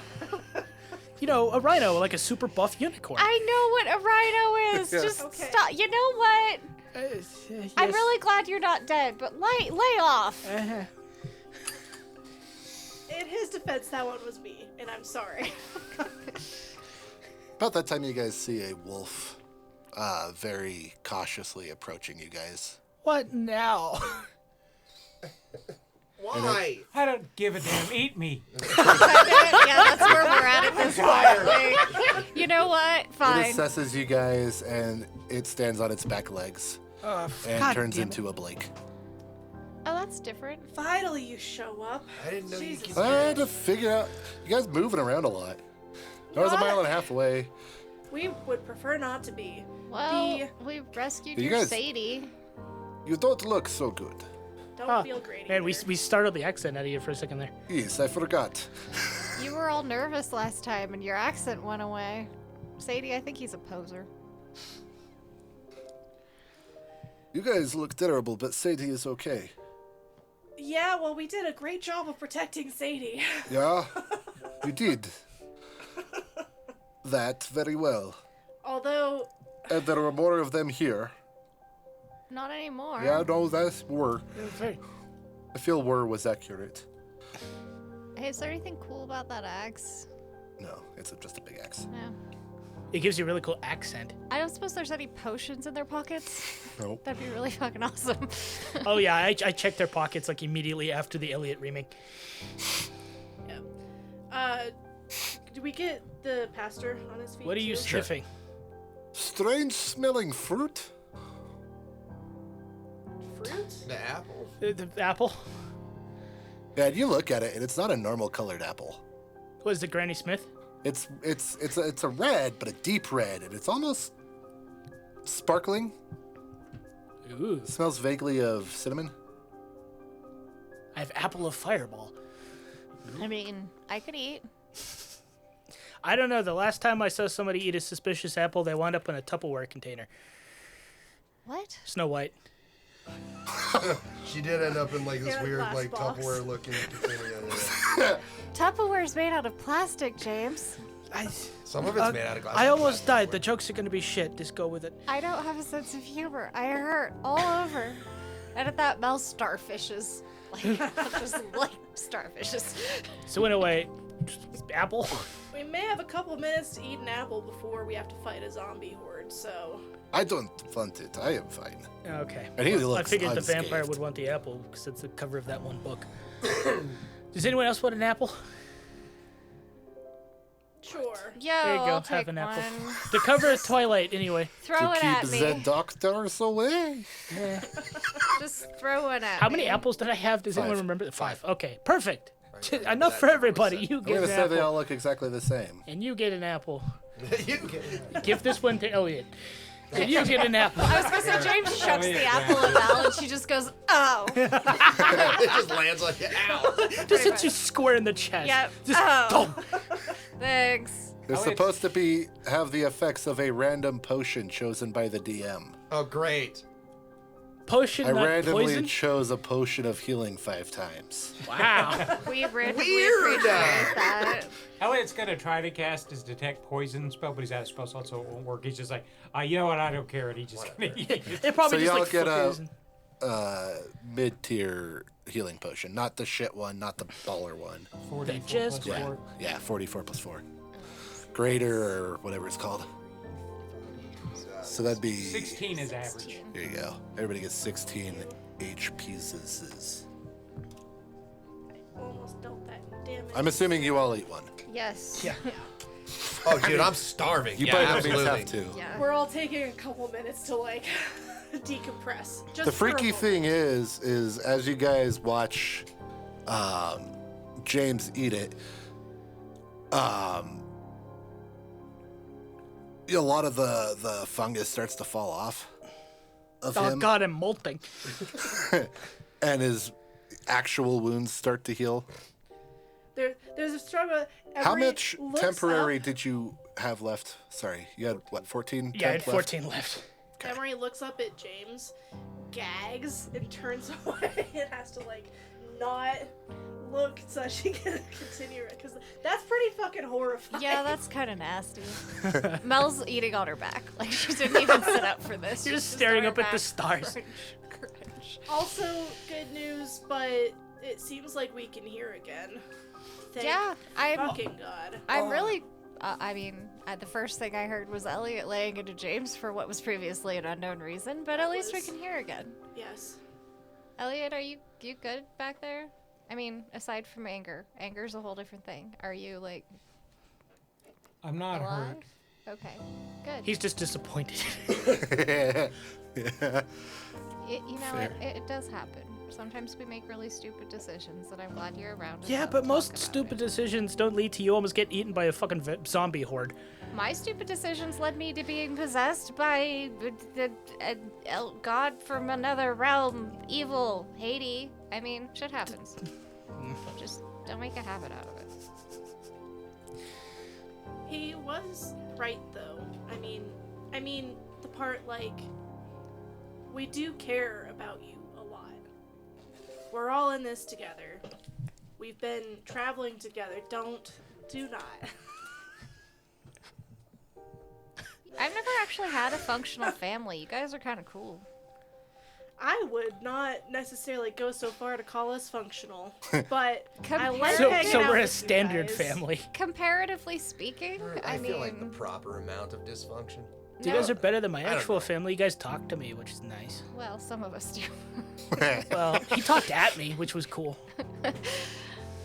You know, a rhino, like a super buff unicorn. I know what a rhino is. Yeah. Just Okay. stop. You know what? Yes. I'm really glad you're not dead, but lay off. Uh-huh. In his defense, that one was me, and I'm sorry. About that time, you guys see a wolf very cautiously approaching you guys. What now? Why? I don't give a damn. Eat me. Yeah, that's where we're at this point. Like, you know what? It Fine. assesses you guys, and it stands on its back legs and God turns damn it. into a Blake. Oh, that's different. Finally, you show up. I didn't know Jesus you could I had to figure out. You guys moving around a lot. I was a What? mile and a half away. We would prefer not to be. Well, we rescued You your guys- Sadie. You don't look so good. Don't feel great. Man, we either. startled the accent out of you for a second there. Yes, I forgot. You were all nervous last time, and your accent went away. Sadie, I think he's a poser. You guys look terrible, but Sadie is okay. Yeah, well, we did a great job of protecting Sadie. Yeah, you did. That very well. Although, And there are more of them here. Not anymore. Yeah, no, that's were. Very- I feel were was accurate. Hey, is there anything cool about that axe? No, it's just a big axe. No. It gives you a really cool accent. I don't suppose there's any potions in their pockets. Nope. That'd be really fucking awesome. Oh yeah, I checked their pockets like immediately after the Elliot remake. did we get the pastor on his feet? What are you too? sniffing? Strange smelling fruit. Fruit? The apple. The apple? Yeah, and you look at it, and it's not a normal colored apple. What is it, Granny Smith? It's a red, but a deep red, and it's almost sparkling. Ooh. It smells vaguely of cinnamon. I have apple of fireball. I mean, I could eat. I don't know. The last time I saw somebody eat a suspicious apple, they wound up in a Tupperware container. What? Snow White. She did end up in like this Yeah, weird glass like box. Tupperware looking container. Tupperware's made out of plastic, James. Some of it's made out of glass. I and almost plastic, died. but- The jokes are gonna be shit. Just go with it. I don't have a sense of humor. I hurt all over. And at that, Mel's starfishes. Like, just like starfishes. So anyway, apple. We may have a couple minutes to eat an apple before we have to fight a zombie horde, so. I don't want it. I am fine. Okay. And he I looks figured the vampire unscathed. would want the apple because it's the cover of that one book. Does anyone else want an apple? Sure. Yo, There you go. I'll Have take an apple. one. The cover of Twilight, anyway. Throw To it keep at the me. doctors away. Just throw one at How me. many apples did I have? Does anyone Five. remember? Five. Okay, perfect. remember Enough that for number everybody. was You I'm get gonna an say they all apple, look exactly the same. and you get an apple. You can- Give this one to Elliot. And you get an apple. I was gonna say James shucks the yeah. apple at Val, and she just goes, "Oh, it just lands on you. Ow. Just hits you square in the chest. Yep. Just Oh. boom. thanks." They're Oh, it's- supposed to have the effects of a random potion chosen by the DM. Oh, great. Potion, I not randomly poison. chose a potion of healing 5 times. Wow. We randomly Weird. appreciate that. Elliot's gonna try to cast his detect poison spell, but he's out of spell slot, so it won't work. He's just like, you know what? I don't care, and he just gonna eat it. It probably So just y'all like get a- flickers and- mid-tier healing potion, not the shit one, not the baller one. 44 just- plus Yeah, 4. yeah, 44 plus 4. Greater or whatever it's called. So that'd be 16 is average. There you go. Everybody gets 16 HPs. Almost dealt that damage. I'm assuming you all eat one. Yes. Yeah. Oh, dude, I'm starving. You yeah, probably absolutely. have to. Yeah. We're all taking a couple minutes to like decompress. Just The for a freaky moment. thing is as you guys watch James eat it, a lot of the fungus starts to fall off of Oh him, God, I'm molting. and his actual wounds start to heal. There's a struggle. How Emery much looks temporary up- did you have left? Sorry, you had what, 14? Yeah, I had temp left? 14 left. Emery looks up at James, gags, and turns away and has to like not look so she can continue it because that's pretty fucking horrifying. Yeah, that's kind of nasty. Mel's eating on her back. Like, she didn't even sit up for this. You're She's just staring on up her at the back. stars. Cringe. Also, good news, but it seems like we can hear again. Thank Yeah, I'm fucking God. really. I mean, the first thing I heard was Elliot laying into James for what was previously an unknown reason, but at least we can hear again. Yes. Elliot, are you good back there? I mean, aside from anger, anger's a whole different thing. Are you like I'm not alive? hurt. Okay, good. He's just disappointed. Yeah. You know, Fair. it does happen. Sometimes we make really stupid decisions, and I'm glad you're around. to Yeah, talk but most about stupid it. decisions don't lead to you almost get eaten by a fucking zombie horde. My stupid decisions led me to being possessed by the god from another realm, evil, Haiti. I mean, shit happens. Just don't make a habit out of it. He was right though. I mean the part like we do care about you a lot. We're all in this together. We've been traveling together. Do not. I've never actually had a functional family. You guys are kind of cool. I would not necessarily go so far to call us functional, but I like So- hanging So out we're a with you standard guys. family. Comparatively speaking, I I feel mean, like the proper amount of dysfunction. You no. guys are better than my don't actual know. family. You guys talk to me, which is nice. Well, some of us do. Well, he talked at me, which was cool.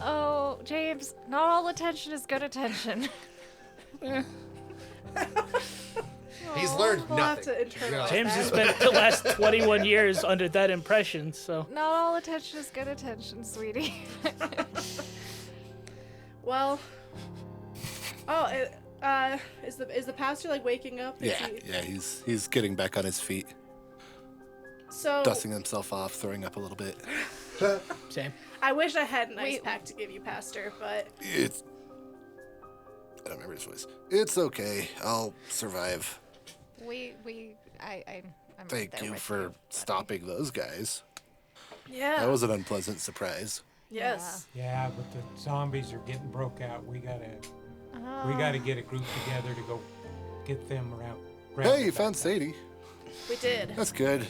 Oh, James, not all attention is good attention. He's learned We'll have nothing. to internalize James has that. spent the last 21 years under that impression, so. Not all attention is good attention, sweetie. Well, is the pastor like waking up? Is Yeah, he- yeah, he's getting back on his feet, So dusting himself off, throwing up a little bit. Same. I wish I had an ice Wait. pack to give you, Pastor, but It's I don't remember his voice. It's okay. I'll survive. I'm Thank there you with for buddy. stopping those guys. yeah. That was an unpleasant surprise. yes. Yeah, but the zombies are getting broke out. We gotta Oh. get a group together to go get them around. Hey, you found Sadie. We did. That's good.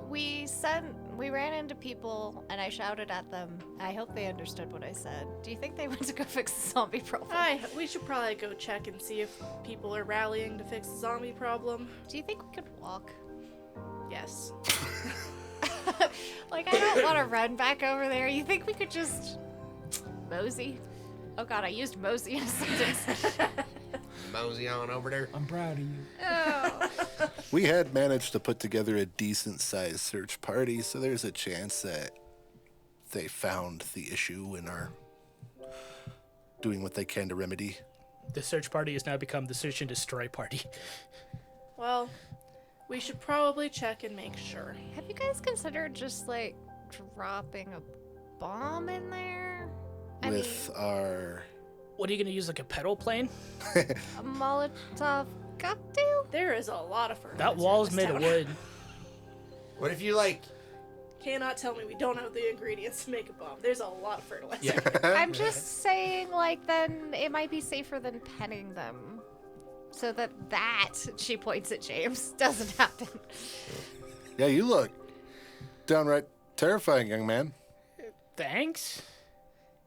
We ran into people and I shouted at them. I hope they understood what I said. Do you think they went to go fix the zombie problem? We should probably go check and see if people are rallying to fix the zombie problem. Do you think we could walk? Yes. Like, I don't want to run back over there. You think we could just mosey? Oh god, I used mosey in a sentence. Mosey on over there. I'm proud of you. Oh. We had managed to put together a decent sized search party, so there's a chance that they found the issue and are doing what they can to remedy. The search party has now become the search and destroy party. Well, we should probably check and make sure. Have you guys considered just, like, dropping a bomb in there? I mean, With our What are you gonna use, like a pedal plane? a Molotov cocktail? There is a lot of fertilizer. That wall's in made this of town. wood. What if you like? Cannot tell me we don't have the ingredients to make a bomb. There's a lot of fertilizer. Yeah. I'm just saying, like, then it might be safer than penning them. So that, she points at James, doesn't happen. Yeah, you look downright terrifying, young man. Thanks.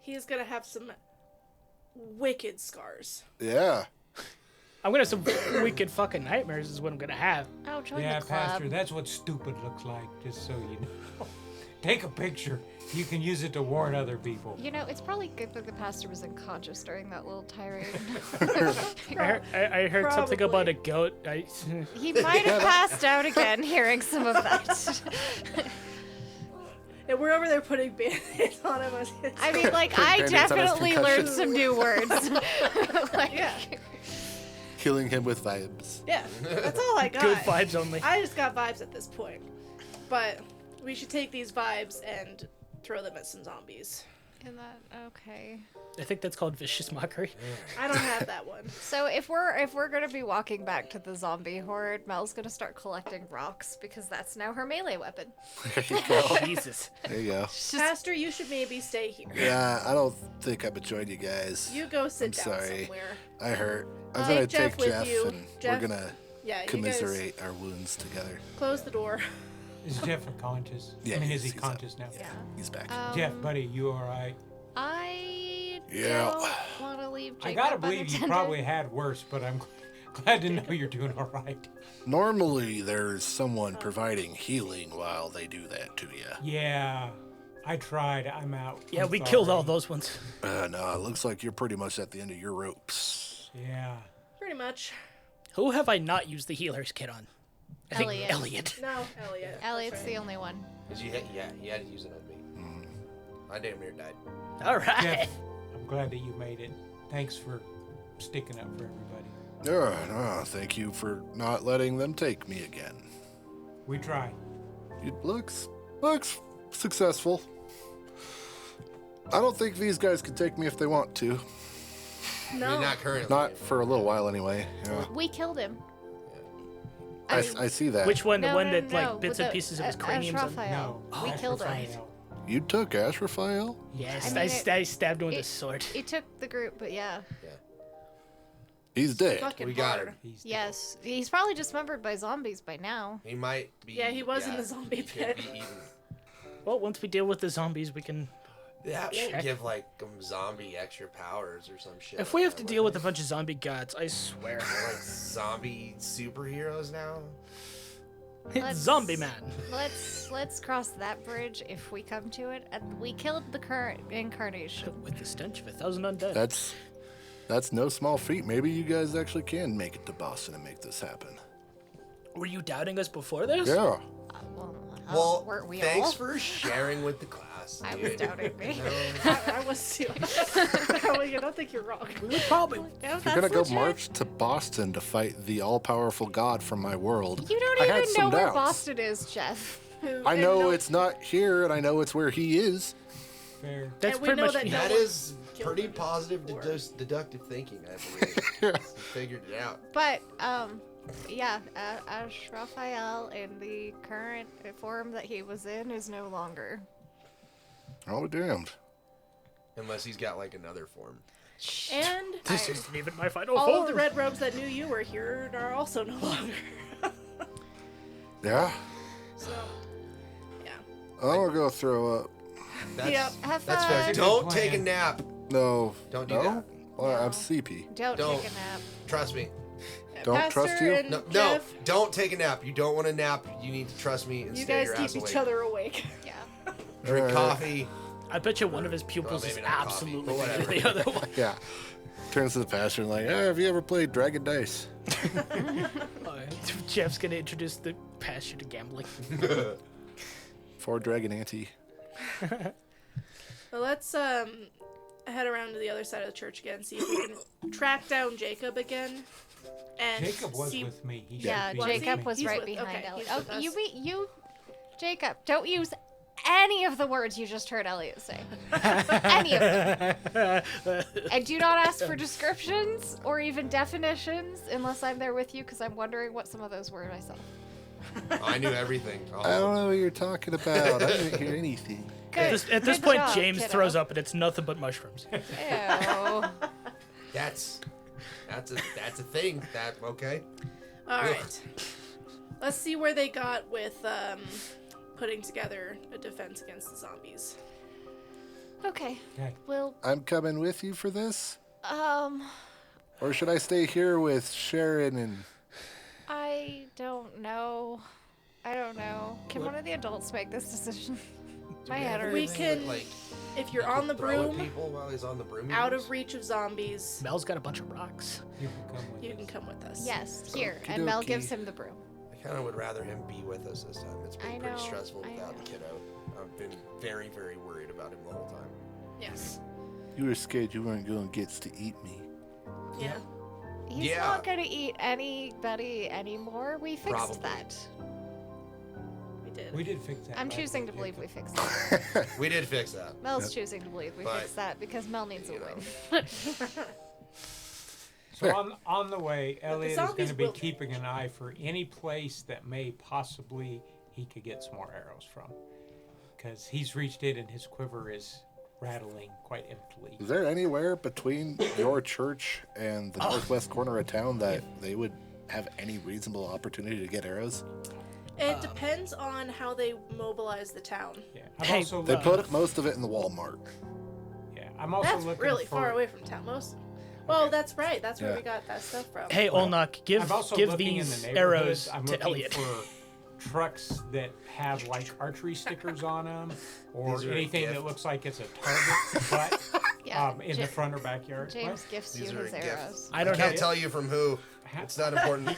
He is gonna have some wicked scars. Yeah. I'm gonna have some wicked fucking nightmares is what I'm gonna have. Oh, join Yeah, the club. Pastor, that's what stupid looks like, just so you know. Take a picture. You can use it to warn other people. You know, it's probably good that the pastor was unconscious during that little tirade. I heard something about a Probably. goat. He might have passed out again hearing some of that. And we're over there putting band-aids on him. I mean, like, Put I Band-Aids on his definitely concussion. learned some new words. Like, Yeah. Killing him with vibes. Yeah, that's all I got. Good vibes only. I just got vibes at this point. But we should take these vibes and throw them at some zombies. And that, okay. I think that's called vicious mockery. I don't have that one. So if we're gonna be walking back to the zombie horde, Mel's gonna start collecting rocks because that's now her melee weapon. There you go. Jesus. There you go. She's just- Pastor, you should maybe stay here. Yeah, I don't think I'm join you guys. You go sit I'm down sorry. somewhere. I hurt. I'm Take gonna Jeff take with Jeff you. and Jeff? we're gonna Yeah, you guys commiserate our wounds together. close the door. Is Jeff unconscious? Yeah, I mean, is he he's up. conscious now? Yeah, he's back. Jeff, buddy, you all right? I Yeah. don't want to leave Jacob I gotta believe you unattended. probably had worse, but I'm glad to know you're doing all right. Normally, there's someone providing healing while they do that to you. Yeah, I tried. I'm out. Yeah, I'm we killed all sorry. those ones. No, it looks like you're pretty much at the end of your ropes. Yeah. Pretty much. Who have I not used the healer's kit on? I think Elliot. Elliot. No, Elliot. Elliot's That's the right. only one. You had to use it on me. I damn near died. All right. Jeff, I'm glad that you made it. Thanks for sticking up for everybody. No, thank you for not letting them take me again. We tried. It looks successful. I don't think these guys can take me if they want to. No. I mean, not currently. Not for a little while anyway. Yeah. We killed him. I see that. Which one? The No, one no, that no, like bits with and the- pieces of his Ash craniums. On? Raphael. No. We that's killed him. Raphael. You took Ash Raphael? Yes, I mean, I stabbed him with a it- sword. It took the group, but yeah. He's dead. Fucking We got hard. him. He's Yes. He's probably dismembered by zombies by now. He might be. Yeah, he was in the zombie he pit. could be eaten. Well, once we deal with the zombies, we can. That Check. won't give like zombie extra powers or some shit. If like we have that, to would deal with it? a bunch of zombie gods, I swear. They're like zombie superheroes now. It's Let's- Zombie Man. Let's cross that bridge if we come to it. And we killed the current incarnation. With the stench of 1,000 undead. That's no small feat. Maybe you guys actually can make it to Boston and make this happen. Were you doubting us before this? Yeah. Well, weren't we thanks all? for sharing with the class. I dude. was doubting me. You know? I was too. I don't think you're wrong. We would probably. Yeah, You're that's gonna go legit. march to Boston to fight the all-powerful god from my world. You don't I had even some know where doubts. Boston is, Jeff. I know it's not here, and I know it's where he is. fair. That's And we pretty know much. that no That one is killed pretty him positive before. deductive thinking, I believe. You figured it out. But yeah, Ash Raphael in the current form that he was in is no longer. Oh, damned. Unless he's got like another form. And This isn't even my final all form. of the red robes that knew you were here are also no longer. Yeah? So, yeah. I'm gonna go throw up. That's, Yep. Have that's fun. fair. Good Don't plan. take a nap. No. Don't do no? that. Well, I'm No. CP. Don't Don't. take a nap. Trust me. Don't Pastor trust you? and No, Jeff, don't take a nap. You don't want to nap. You need to trust me and you stay guys your keep ass each awake. other awake. Yeah. Drink Alright. coffee. I bet you one of his pupils Well, is maybe not coffee, absolutely but better than whatever. the other one. Yeah. Turns to the pastor and like, have you ever played Dragon Dice? Jeff's gonna introduce the pastor to gambling. For Dragon Ante. Well, let's head around to the other side of the church again, see if we can track down Jacob again. And Jacob was see, with me. He Yeah, should be Was with he? Jacob was He's right with- behind okay, Elliot. he's Oh, with us. you, Jacob, don't use any of the words you just heard Elliot say. Any of them. And do not ask for descriptions or even definitions unless I'm there with you, because I'm wondering what some of those were myself. I knew everything. I don't know what you're talking about. I didn't hear anything. Good. At this Good point, job, James kiddo. throws up and it's nothing but mushrooms. Ew. That's a thing. That okay? All right. Let's see where they got with putting together a defense against the zombies. Okay. Okay. Well, I'm coming with you for this? um, Or should I stay here with Sharon and... I don't know. I don't know. Can one of the adults make this decision? My head hurts. We can, like, if you're you on could the throw at broom, people while he's on the broom. out of reach of zombies, Mel's got a bunch of rocks. You can come with you us. can come with us. Yes, here. And Mel Okey-dokey. gives him the broom. I kind of would rather him be with us this time. It's been I pretty know, stressful I without know. the kid out. I've been very, very worried about him the whole time. Yes. You were scared you weren't going to get to eat me. Yeah. He's Yeah. not going to eat anybody anymore. We fixed Probably. that. We did. We did fix that. I'm last choosing to week, believe we Jacob. fixed that. We did fix that. Mel's choosing to believe we But, fixed that because Mel needs a you know. win. So on the way, Elliot is going zombies to be will keeping an eye for any place that may possibly he could get some more arrows from, because he's reached it and his quiver is rattling quite emptily. Is there anywhere between your church and the northwest corner of town that they would have any reasonable opportunity to get arrows? It depends on how they mobilize the town. Yeah, I'm Hey, also They looking, put most of it in the Walmart. yeah, I'm also That's looking really for, far away from town. Well, Okay. that's right. That's where Yeah. we got that stuff from. Hey, Well, Olnok, give I'm also give looking these in the arrows neighborhood. I'm to looking Elliot. for trucks that have like archery stickers on them, or These are a anything gift. that looks like it's a target, but Yeah, in the front or backyard. James What? gifts These you are his a gift. arrows. I don't Can't have tell you from who. It's not important.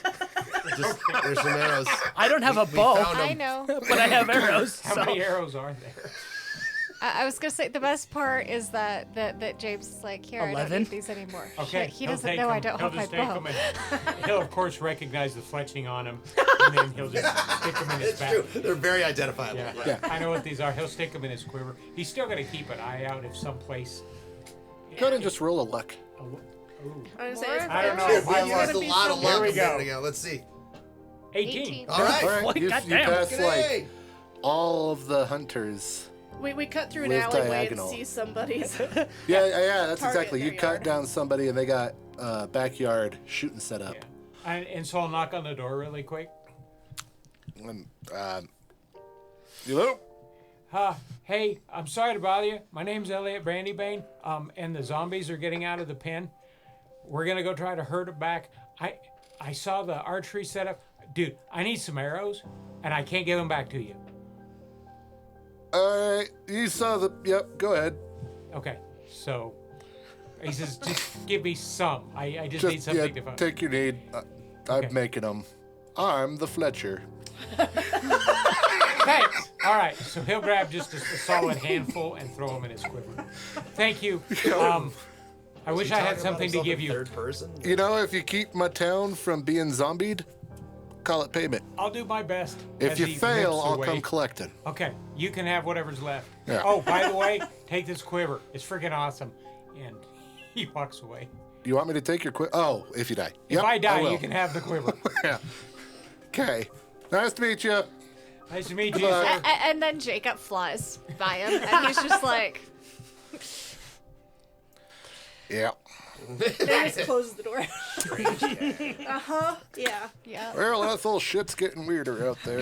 Just there's some arrows. I don't have a We bow, found 'em. I know. but I have arrows. How so. many arrows are there? I was gonna say the best part is that James is like, here, I don't 11? need these anymore. Okay. Shit, he he'll doesn't take know I 'em. don't He'll have my just take bow. 'em and he'll of course recognize the fletching on him, and then he'll just stick them in his It's back. true. They're very identifiable. Yeah. Yeah. I know what these are. He'll stick them in his quiver. He's still gonna keep an eye out if someplace. Go ahead and just roll a luck. Ooh. I was gonna say, More? it's I don't know. it's My We luck. used a lot of luck Here we a minute go. ago. Let's see. 18. All right. All right, Boy, you goddamn. pass like Yay. all of the hunters. We cut through an Live alleyway diagonal. and see somebody's. Yeah, that's Target exactly. in You their cut yard. down somebody and they got backyard shooting set up. Yeah. And so I'll knock on the door really quick. And, hello? Hey, I'm sorry to bother you. My name's Elliot Brandybane, and the zombies are getting out of the pen. We're gonna go try to herd it back. I saw the archery setup. Dude, I need some arrows, and I can't give them back to you. All right, you saw the. Yep, go ahead. Okay, so he says, just give me some. I just need Just something to find. take your need. Okay. I'm making them. I'm the Fletcher. Thanks. All right, so he'll grab just a solid handful and throw them in his quiver. Thank you. I wish I had Talking about something to himself give in you. Third person. You know, if you keep my town from being zombied, call it payment. I'll do my best. If as you he fail, limps I'll away. come collecting. Okay, you can have whatever's left. Yeah. Oh, by the way, take this quiver. It's freaking awesome. And he walks away. You want me to take your Oh, if you die. If Yep, I die, will. you can have the quiver. Yeah. Okay. Nice to meet you. Nice to meet you, Goodbye. sir. And then Jacob flies by him, and he's just like, Yeah. They just closes the door. Strange guy. Yeah. yeah. Well, that whole shit's getting weirder out there.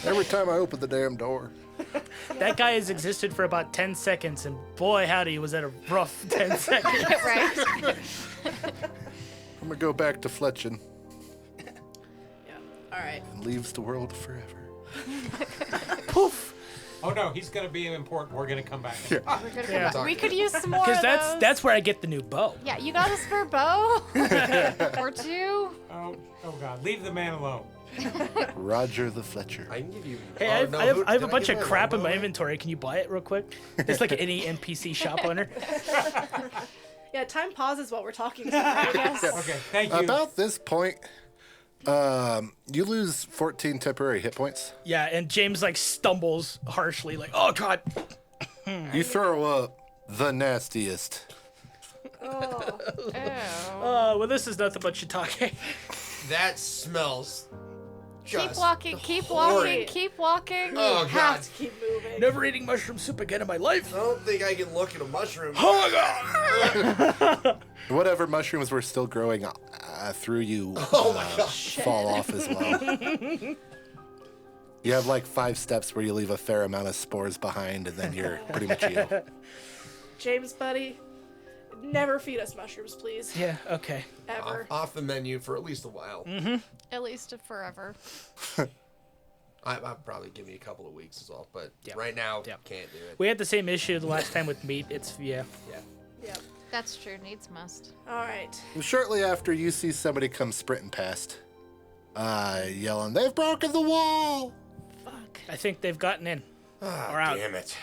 Every time I open the damn door. That guy has existed for about 10 seconds, and boy, howdy, was that a rough 10 seconds. Right. I'm gonna go back to Fletching Yeah. All right. and leaves the world forever. Poof. Oh, no, he's going to be important. We're going to come back. We're gonna come Yeah. back. We could use some more of Because those. that's where I get the new bow. Yeah, you got a spare bow? Or two? Oh, God. Leave the man alone. Roger the Fletcher. I can give you. Hey, oh, I have, no, I have, who- I have did a bunch give of my crap in longbow my away? inventory. Can you buy it real quick? Just like any NPC shop owner. Yeah. Time pauses while we're talking. I guess. Okay, thank you. About this point, you lose 14 temporary hit points. Yeah, and James like stumbles harshly, like, oh god. You throw up the nastiest. Oh. Oh. Well, this is nothing but shiitake. That smells. Keep just walking, keep horrid. walking, keep walking. Oh Have God! to keep moving. Never eating mushroom soup again in my life. I don't think I can look at a mushroom. Oh my god. Whatever mushrooms were still growing through you Oh my gosh! fall off as well. You have like 5 steps where you leave a fair amount of spores behind, and then you're pretty much healed. James, buddy, never feed us mushrooms, please. Yeah, okay. Ever. Off the menu for at least a while. At least forever. I'll probably give you a couple of weeks as well, but right now, can't do it. We had the same issue the last time with meat. It's, Yep. That's true. Needs must. All right. Shortly after, you see somebody come sprinting past, yelling, "They've broken the wall!" fuck. I think they've gotten in. Ah, Or out. damn it.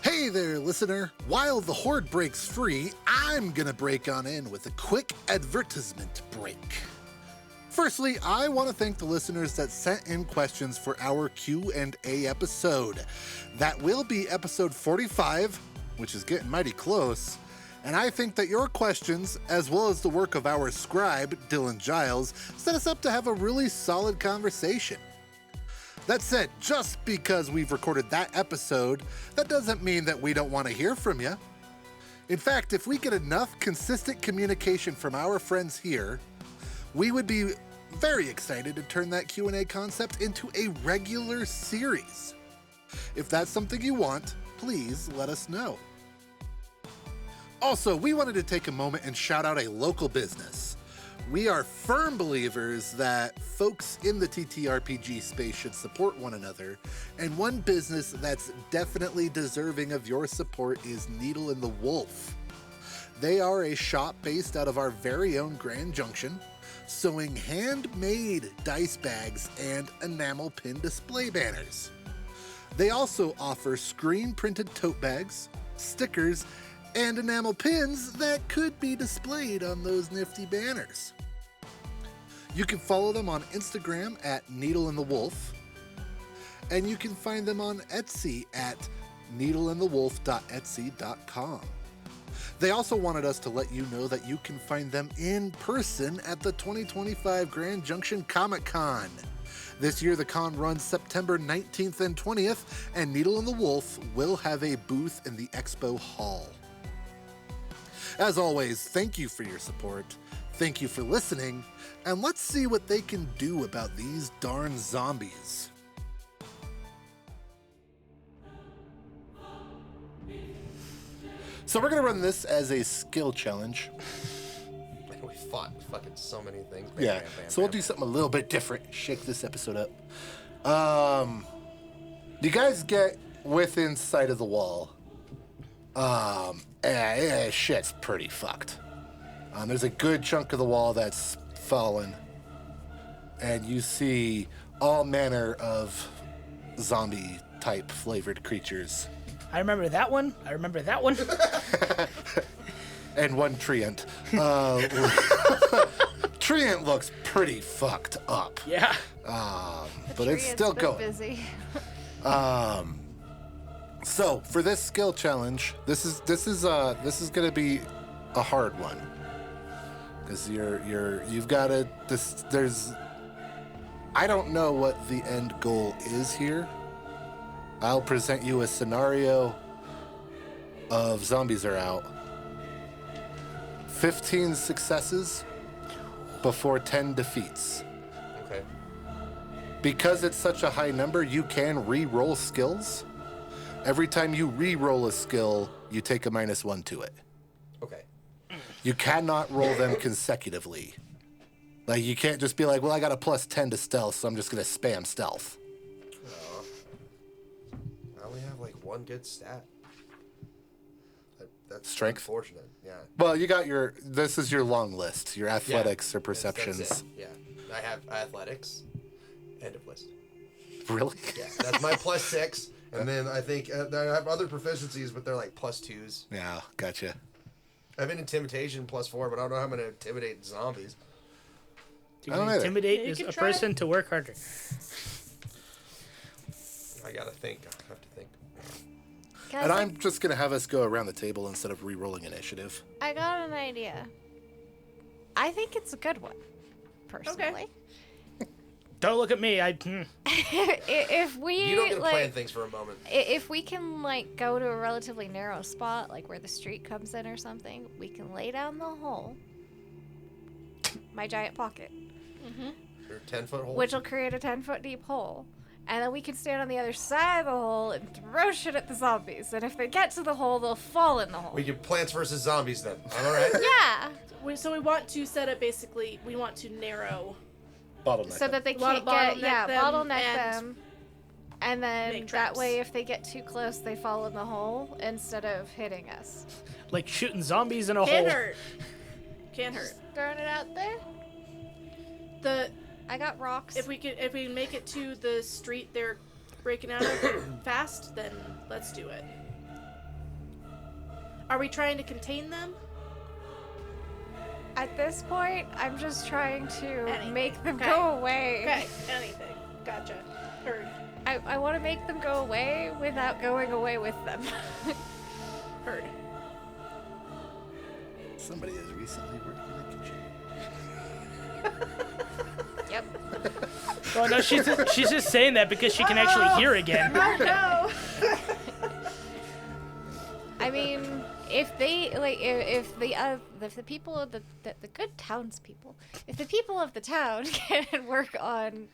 Hey there, listener. While the Horde breaks free, I'm gonna break on in with a quick advertisement break. Firstly, I want to thank the listeners that sent in questions for our Q&A episode. That will be episode 45, which is getting mighty close. And I think that your questions, as well as the work of our scribe, Dillon Giles, set us up to have a really solid conversation. That said, just because we've recorded that episode, that doesn't mean that we don't want to hear from you. In fact, if we get enough consistent communication from our friends here, we would be very excited to turn that Q&A concept into a regular series. If that's something you want, please let us know. Also, we wanted to take a moment and shout out a local business. We are firm believers that folks in the TTRPG space should support one another, and one business that's definitely deserving of your support is Needle and the Wolf. They are a shop based out of our very own Grand Junction, sewing handmade dice bags and enamel pin display banners. They also offer screen-printed tote bags, stickers, and enamel pins that could be displayed on those nifty banners. You can follow them on Instagram at Needle and the Wolf, and you can find them on Etsy at needleandthewolf.etsy.com. They also wanted us to let you know that you can find them in person at the 2025 Grand Junction Comic Con. This year, the con runs September 19th and 20th, and Needle and the Wolf will have a booth in the Expo Hall. As always, thank you for your support, thank you for listening, and let's see what they can do about these darn zombies. So we're going to run this as a skill challenge. We fought fucking so many things. Yeah, so we'll do something a little bit different. Shake this episode up. You guys get within sight of the wall. Shit's pretty fucked. There's a good chunk of the wall that's fallen, and you see all manner of zombie-type flavored creatures. I remember that one. And one treant. Treant looks pretty fucked up. Yeah. But it's still going. Busy. So for this skill challenge, this is gonna be a hard one, because you've got to I don't know what the end goal is here. I'll present you a scenario of zombies are out. 15 successes before 10 defeats. Okay. Because it's such a high number, you can re-roll skills. Every time you re-roll a skill, you take a -1 to it. Okay. You cannot roll them consecutively. Like, you can't just be like, well, I got a +10 to stealth, so I'm just going to spam stealth. I only have like one good stat. That's Strength? unfortunate. Yeah. Well, this is your long list. Your athletics or perceptions. That's it. Yeah. I have athletics. End of list. Really? Yeah. That's my +6. And then I think I have other proficiencies, but they're like +2s. Yeah, gotcha. I have an intimidation +4, but I don't know how I'm going to intimidate zombies. You I don't can either. intimidate You can a try. person to work harder. I got to think. I have to think. And I'm just going to have us go around the table instead of re-rolling initiative. I got an idea. I think it's a good one, personally. Don't look at me. If we You don't get to plan things for a moment. if we can go to a relatively narrow spot, like where the street comes in or something, we can lay down the hole. My giant pocket. Your 10-foot hole. Which will create a 10-foot deep hole. And then we can stand on the other side of the hole and throw shit at the zombies. And if they get to the hole, they'll fall in the hole. We can Plants versus Zombies then. All right. Yeah. So we want to set up basically. We want to narrow. Bottleneck. So that they Wanna can't bottleneck bottleneck them them. And then make that traps. way, if they get too close, they fall in the hole instead of hitting us. Like shooting zombies in a Can't hole. hurt. Can't hurt. Throwing it out there. I got rocks. If we can make it to the street they're breaking out of fast, then let's do it. Are we trying to contain them? At this point, I'm just trying to Anything. make them Okay. go away. Okay, anything. Gotcha. Heard. I want to make them go away without going away with them. Heard. Somebody has recently worked in the kitchen. Yep. Oh no, she's just saying that because she can actually hear again. Oh no! I mean, if they if the people of the good townspeople, if the people of the town can work on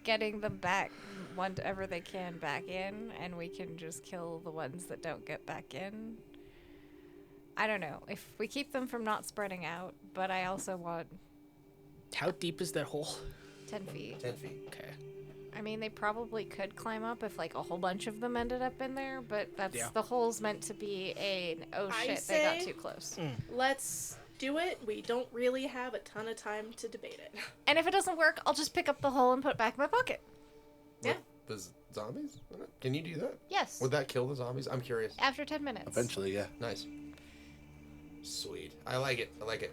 getting them back whenever they can back in, and we can just kill the ones that don't get back in. I don't know if we keep them from not spreading out, but I also want How deep is that hole? 10 feet. 10 feet. Okay. I mean, they probably could climb up if a whole bunch of them ended up in there, but that's Yeah. the hole's meant to be oh I shit, they got say- too close. Let's do it. We don't really have a ton of time to debate it. And if it doesn't work, I'll just pick up the hole and put it back in my pocket. Yeah. The zombies? Can you do that? Yes. Would that kill the zombies? I'm curious. After 10 minutes. Eventually, yeah. Nice. Sweet. I like it. I like it.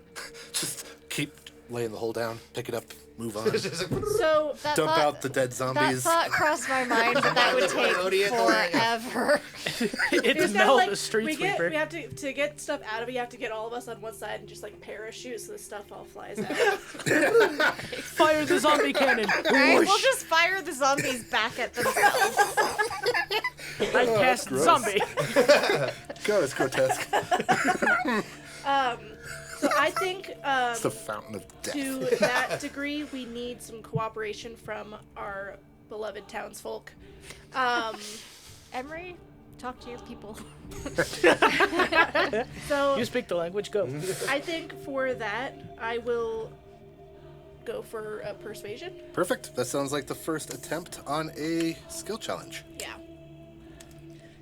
Just keep laying the hole down, pick it up, move on. So That Dump thought, out the dead that zombies. thought crossed my mind, but that would take forever. It's There's Mel, gotta, the street sweeper. we have to get stuff out of it. You have to get all of us on one side and just parachute so the stuff all flies out. Fire the zombie cannon. Right? We'll Whoosh. just fire the zombies back at themselves. Right past the gross. zombie. God, it's grotesque. So I think It's the fountain of death. to that degree, we need some cooperation from our beloved townsfolk. Emery, talk to your people. So You speak the language, go. I think for that, I will go for a persuasion. Perfect. That sounds like the first attempt on a skill challenge. Yeah.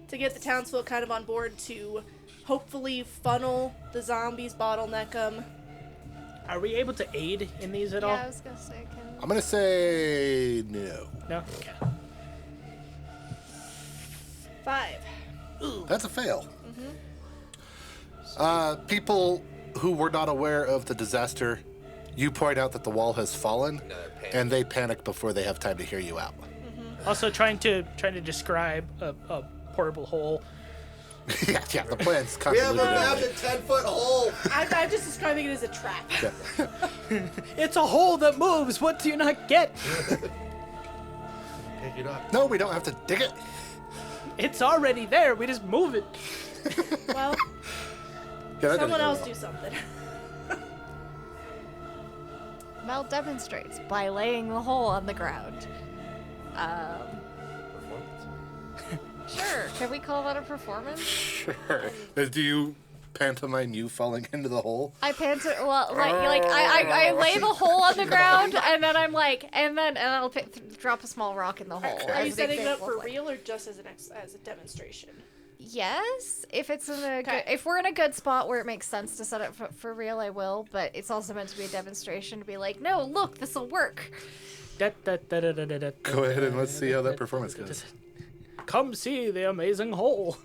To get the townsfolk kind of on board to hopefully funnel the zombies, bottleneck them. Are we able to aid in these at Yeah, all? I was gonna say, I'm going to say no. No? Okay. 5. That's a fail. People who were not aware of the disaster, you point out that the wall has fallen, and they panic before they have time to hear you out. Also trying to describe a portable hole. yeah, the plan's We have convoluted. a 10-foot hole. I'm just describing it as a trap. It's a hole that moves. What do you not get? Pick it up. No, we don't have to dig it. It's already there. We just move it. Well, Yeah, that someone didn't go else well. do something. Mel demonstrates by laying the hole on the ground. Sure. Can we call that a performance? Sure. Do you pantomime you falling into the hole? I I lay the hole on the ground, and then I'm and I'll drop a small rock in the hole. Are you as an setting it up example for of, real or just as as a demonstration? Yes, if it's in a Okay. if we're in a good spot where it makes sense to set it for real, I will. But it's also meant to be a demonstration to be no, look, this will work. Go ahead and let's see how that performance goes. Come see the amazing hole.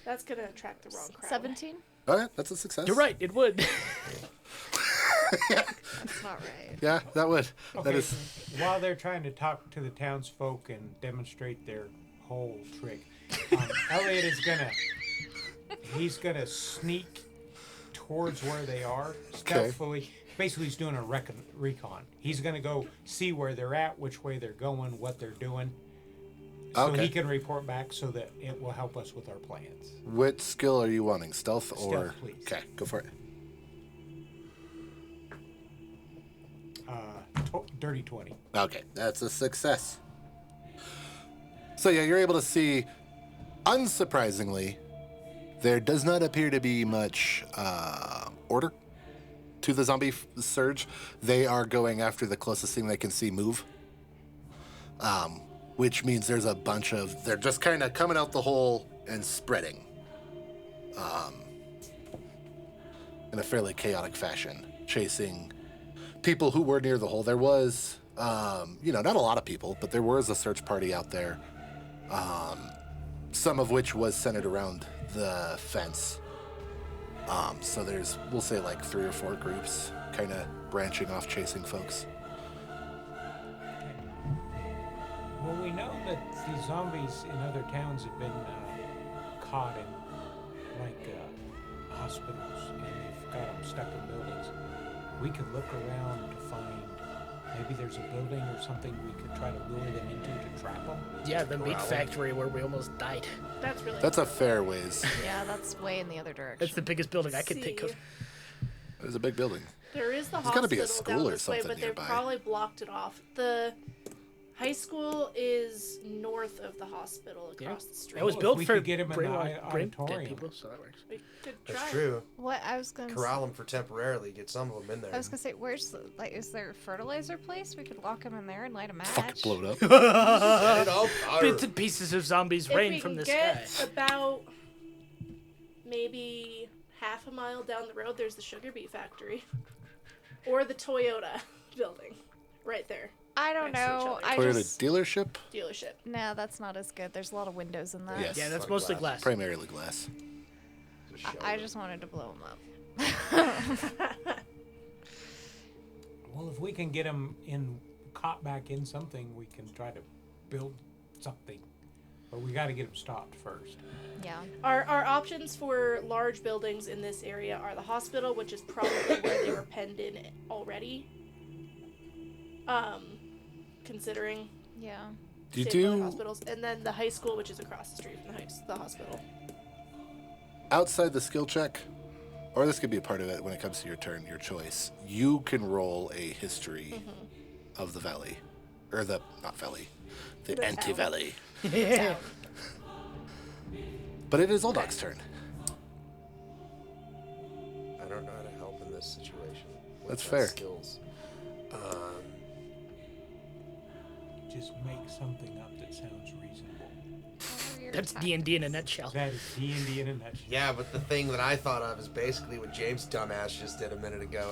That's gonna attract the wrong crowd. 17. Okay, that's a success. You're right. It would. That's not right. Yeah, that would. Okay, That is. while they're trying to talk to the townsfolk and demonstrate their whole trick, Elliot is he's gonna sneak towards where they are stealthily. Basically, he's doing a recon. He's gonna go see where they're at, which way they're going, what they're doing, so he can report back, so that it will help us with our plans. What skill are you wanting? Stealth or? Stealth, please. Okay, go for it. Dirty 20. Okay, that's a success. So yeah, you're able to see, unsurprisingly, there does not appear to be much order to the zombie surge. They are going after the closest thing they can see move. Which means there's a bunch of, they're just kind of coming out the hole and spreading. In a fairly chaotic fashion, chasing people who were near the hole. There was, not a lot of people, but there was a search party out there. Some of which was centered around the fence. So there's, we'll say like 3 or 4 groups kind of branching off chasing folks. Well, we know that these zombies in other towns have been caught in, hospitals, and they've got them stuck in buildings. We could look around to find, maybe there's a building or something we could try to lure them into to trap them. Yeah, the meat factory where we almost died. That's a fair ways. Yeah, that's way in the other direction. That's the biggest building I could think of. It was a big building. There is the There's hospital gotta be a school down or this way, something but they've nearby. probably blocked it off. The high school is north of the hospital across the street. It was If built we for could get 'em in the dead auditorium. people, so that works. We could try. That's true. What I was gonna Corral them for temporarily. Get some of them in there. I was gonna say, where's the, is there a fertilizer place? We could lock him in there and light a match. Fucking blow it up. Set it up. Bits and pieces of zombies If rain we from can the get sky. about maybe half a mile down the road, there's the sugar beet factory, or the Toyota building, right there. I don't Next to each know. other. I Toyota just dealership? Dealership. no, that's not as good. There's a lot of windows in that. Yes. Yeah, that's Like mostly glass. glass. Primarily glass. I just wanted to blow them up. Well, if we can get them caught back in something, we can try to build something. But we got to get them stopped first. Yeah. Our options for large buildings in this area are the hospital, which is probably where they were penned in already. Considering Yeah. Do you state and other do hospitals, and then the high school, which is across the street from the hospital. outside the skill check, or this could be a part of it when it comes to your turn, your choice. You can roll a history of the valley, or the not valley, the The anti-valley. Yeah. But it is Old Dog's turn. I don't know how to help in this situation. with That's my fair. Skills. Just make something up that sounds reasonable. That's D&D in a nutshell. That is D&D in a nutshell. Yeah, but the thing that I thought of is basically what James' dumbass just did a minute ago.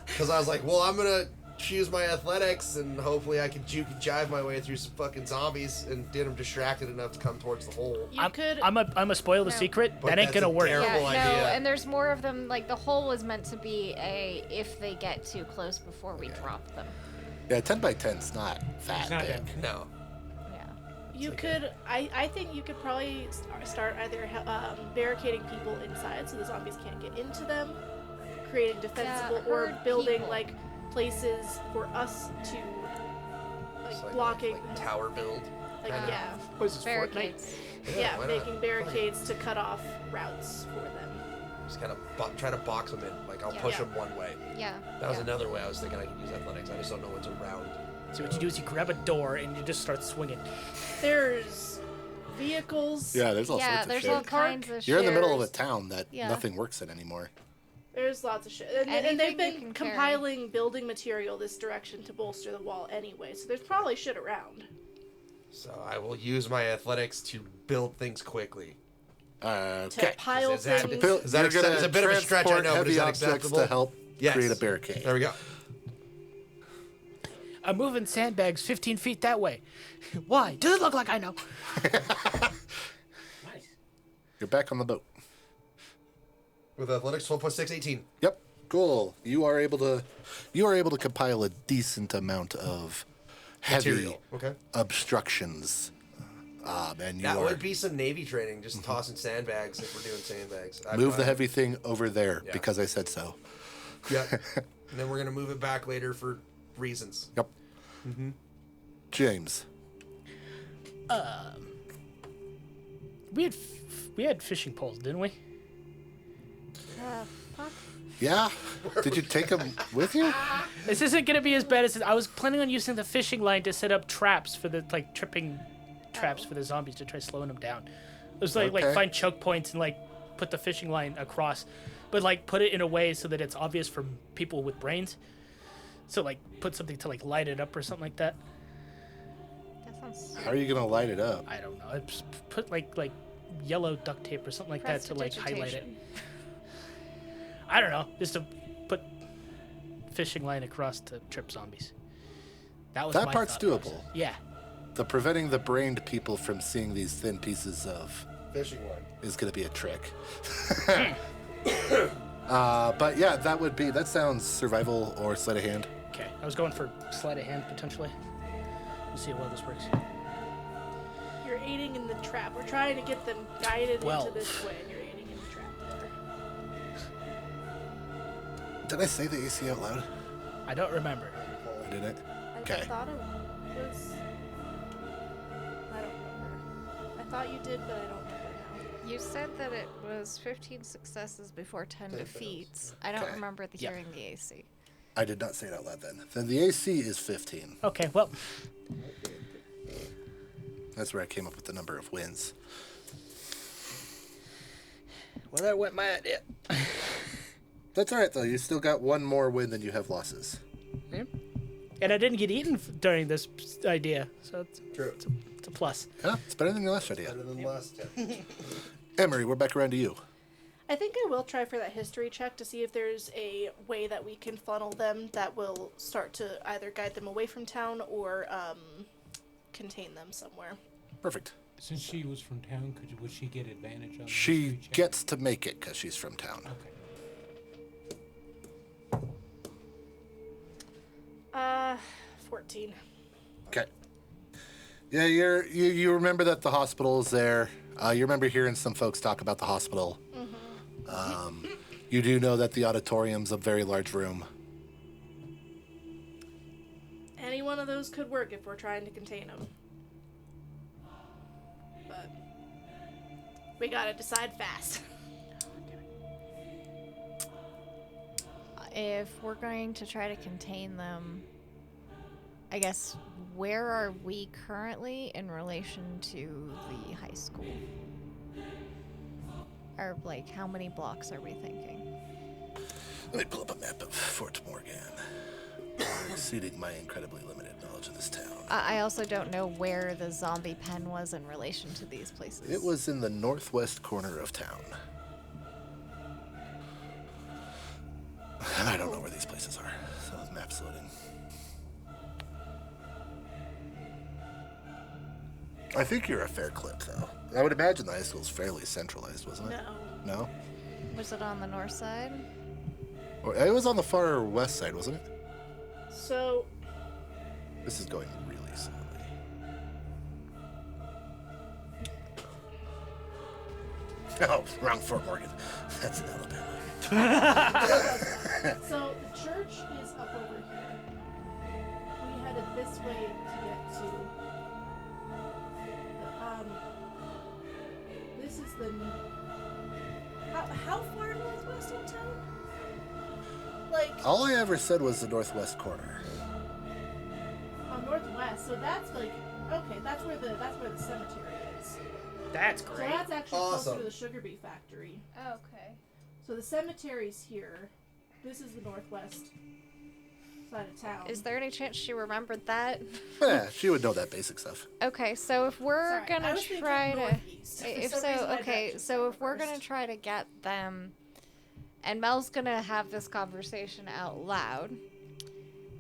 Because I was like, well, I'm gonna choose my athletics and hopefully I can juke and jive my way through some fucking zombies and get them distracted enough to come towards the hole. You could. I'm a spoil the No. secret. But That ain't that's gonna a work. terrible Yeah, no, idea. and there's more of them. Like the hole was meant to be a if they get too close before we drop them. Yeah, 10 by 10's not that It's not big. that big. No. Yeah. You could. I think you could probably start either barricading people inside so the zombies can't get into them, creating defensible, or herd building people. like places for us to It's like blocking. like tower build. Like, kinda. yeah, What is this, Fortnite? Barricades. yeah, why not? making barricades to cut off routes for them. Just kind of try to box them in. Like I'll Yeah. push Yeah. them one way. Yeah. That was yeah. another way I was thinking I could use athletics. I just don't know what's around. So what you do is you grab a door and you just start swinging. There's vehicles. Yeah, there's all Yeah, sorts of there's shit. all kinds of. You're in the middle of a shares. town that Yeah. nothing works in anymore. There's lots of shit. And Anything they've you been can carry. compiling building material this direction to bolster the wall anyway, so there's probably shit around. So I will use my athletics to build things quickly. To Okay. pile Is that- things. Bill, Is that you're accept- gonna it's a bit of a stretch, I transport know, but heavy is that objects acceptable? to help Yes. create a barricade. There we go. I'm moving sandbags 15 feet that way. Why? Does it look like I know? Nice. You're back on the boat. With athletics, 12 plus 6, 18. Yep. Cool. You are able to compile a decent amount of heavy Material. Okay. obstructions. And That would be some Navy training, just tossing sandbags if we're doing sandbags. move the heavy thing over there Yeah. because I said so. Yep. And then we're going to move it back later for reasons. Yep. James. We had fishing poles, didn't we? Fuck. Yeah? Did you take them with you? This isn't gonna be as bad as I was planning on using the fishing line to set up traps for the tripping traps for the zombies to try slowing them down. It was like Okay. find choke points and put the fishing line across, but put it in a way so that it's obvious for people with brains. So put something to light it up or something like that. That sounds. How are you going to light it up? I don't know. I just put like yellow duct tape or something like that to highlight it. I don't know. Just to put fishing line across to trip zombies. That was That my part's thought doable. process. Yeah. The preventing the brained people from seeing these thin pieces of Fishing line. is going to be a trick. But yeah, that sounds survival or sleight of hand. Okay. I was going for sleight of hand potentially. We'll see how well this works. You're aiding in the trap. We're trying to get them guided Well. into this way, and you're aiding in the trap there. Did I say the AC out loud? I don't remember. I didn't. I Okay. thought it was. I don't remember. I thought you did, but I don't remember now. You said that it was 15 successes before 10 defeats. I don't Okay. remember Yeah. hearing the AC. I did not say it out loud then. Then the AC is 15. Okay, well, That's where I came up with the number of wins. that went my idea. That's all right though. You still got one more win than you have losses. And I didn't get eaten during this idea, so it's True. a plus. Yeah, it's better than your last idea. Better than last time. Emery, we're back around to you. I think I will try for that history check to see if there's a way that we can funnel them that will start to either guide them away from town or contain them somewhere. Perfect. Since she was from town, would she get advantage on the She history check? gets to make it because she's from town. Okay. 14. Okay. Yeah, you remember that the hospital is there. You remember hearing some folks talk about the hospital. You do know that the auditorium's a very large room. Any one of those could work if we're trying to contain them. But we gotta decide fast. If we're going to try to contain them, I guess, where are we currently in relation to the high school? Or, how many blocks are we thinking? Let me pull up a map of Fort Morgan. Exceeding my incredibly limited knowledge of this town. I also don't know where the zombie pen was in relation to these places. It was in the northwest corner of town. And I don't know where these places are, so the map's loading. I think you're a fair clip, though. I would imagine the high school's fairly centralized, wasn't it? No. No? Was it on the north side? Or it was on the far west side, wasn't it? So, This is going really slowly. Oh, wrong Fort Morgan. That's in Alabama. so the church is up over here. We headed this way to get to. This is the. How far northwest of town? All I ever said was the northwest corner. Northwest. So that's okay. That's where the cemetery is. That's So great. that's actually Awesome. closer to the sugar beet factory. Okay. So the cemetery's here. This is the northwest side of town. Is there any chance she remembered that? Yeah, she would know that basic stuff. Okay, so if we're Sorry, I gonna was thinking try to, northeast. For if some so, reason, my okay, directions so were if we're gonna reversed. try to get them, and Mel's gonna have this conversation out loud.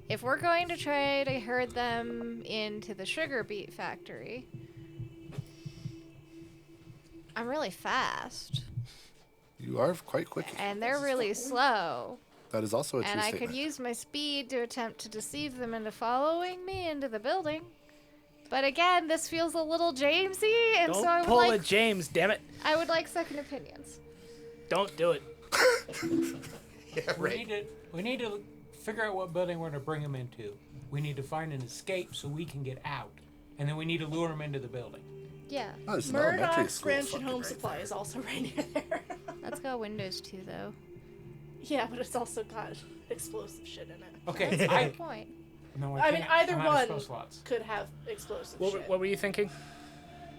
If we're going to try to herd them into the sugar beet factory, I'm really fast, You are quite quick. and they're really slow. That is also a true And I statement. could use my speed to attempt to deceive them into following me into the building. But again, this feels a little Jamesy, and Don't so I would pull a like James, damn it. I would like second opinions. Don't do it. Yeah, right. We need to figure out what building we're going to bring them into. We need to find an escape so we can get out. And then we need to lure them into the building. Yeah. Oh, there's an elementary Murdoch's school Ranch and fucking Home right Supply there. is also right near there. That's got windows too, though. Yeah, but it's also got explosive shit in it. Okay, That's a I good point. no, I mean, can't. either I'm out of one spell slots. could have explosive shit. What were you thinking?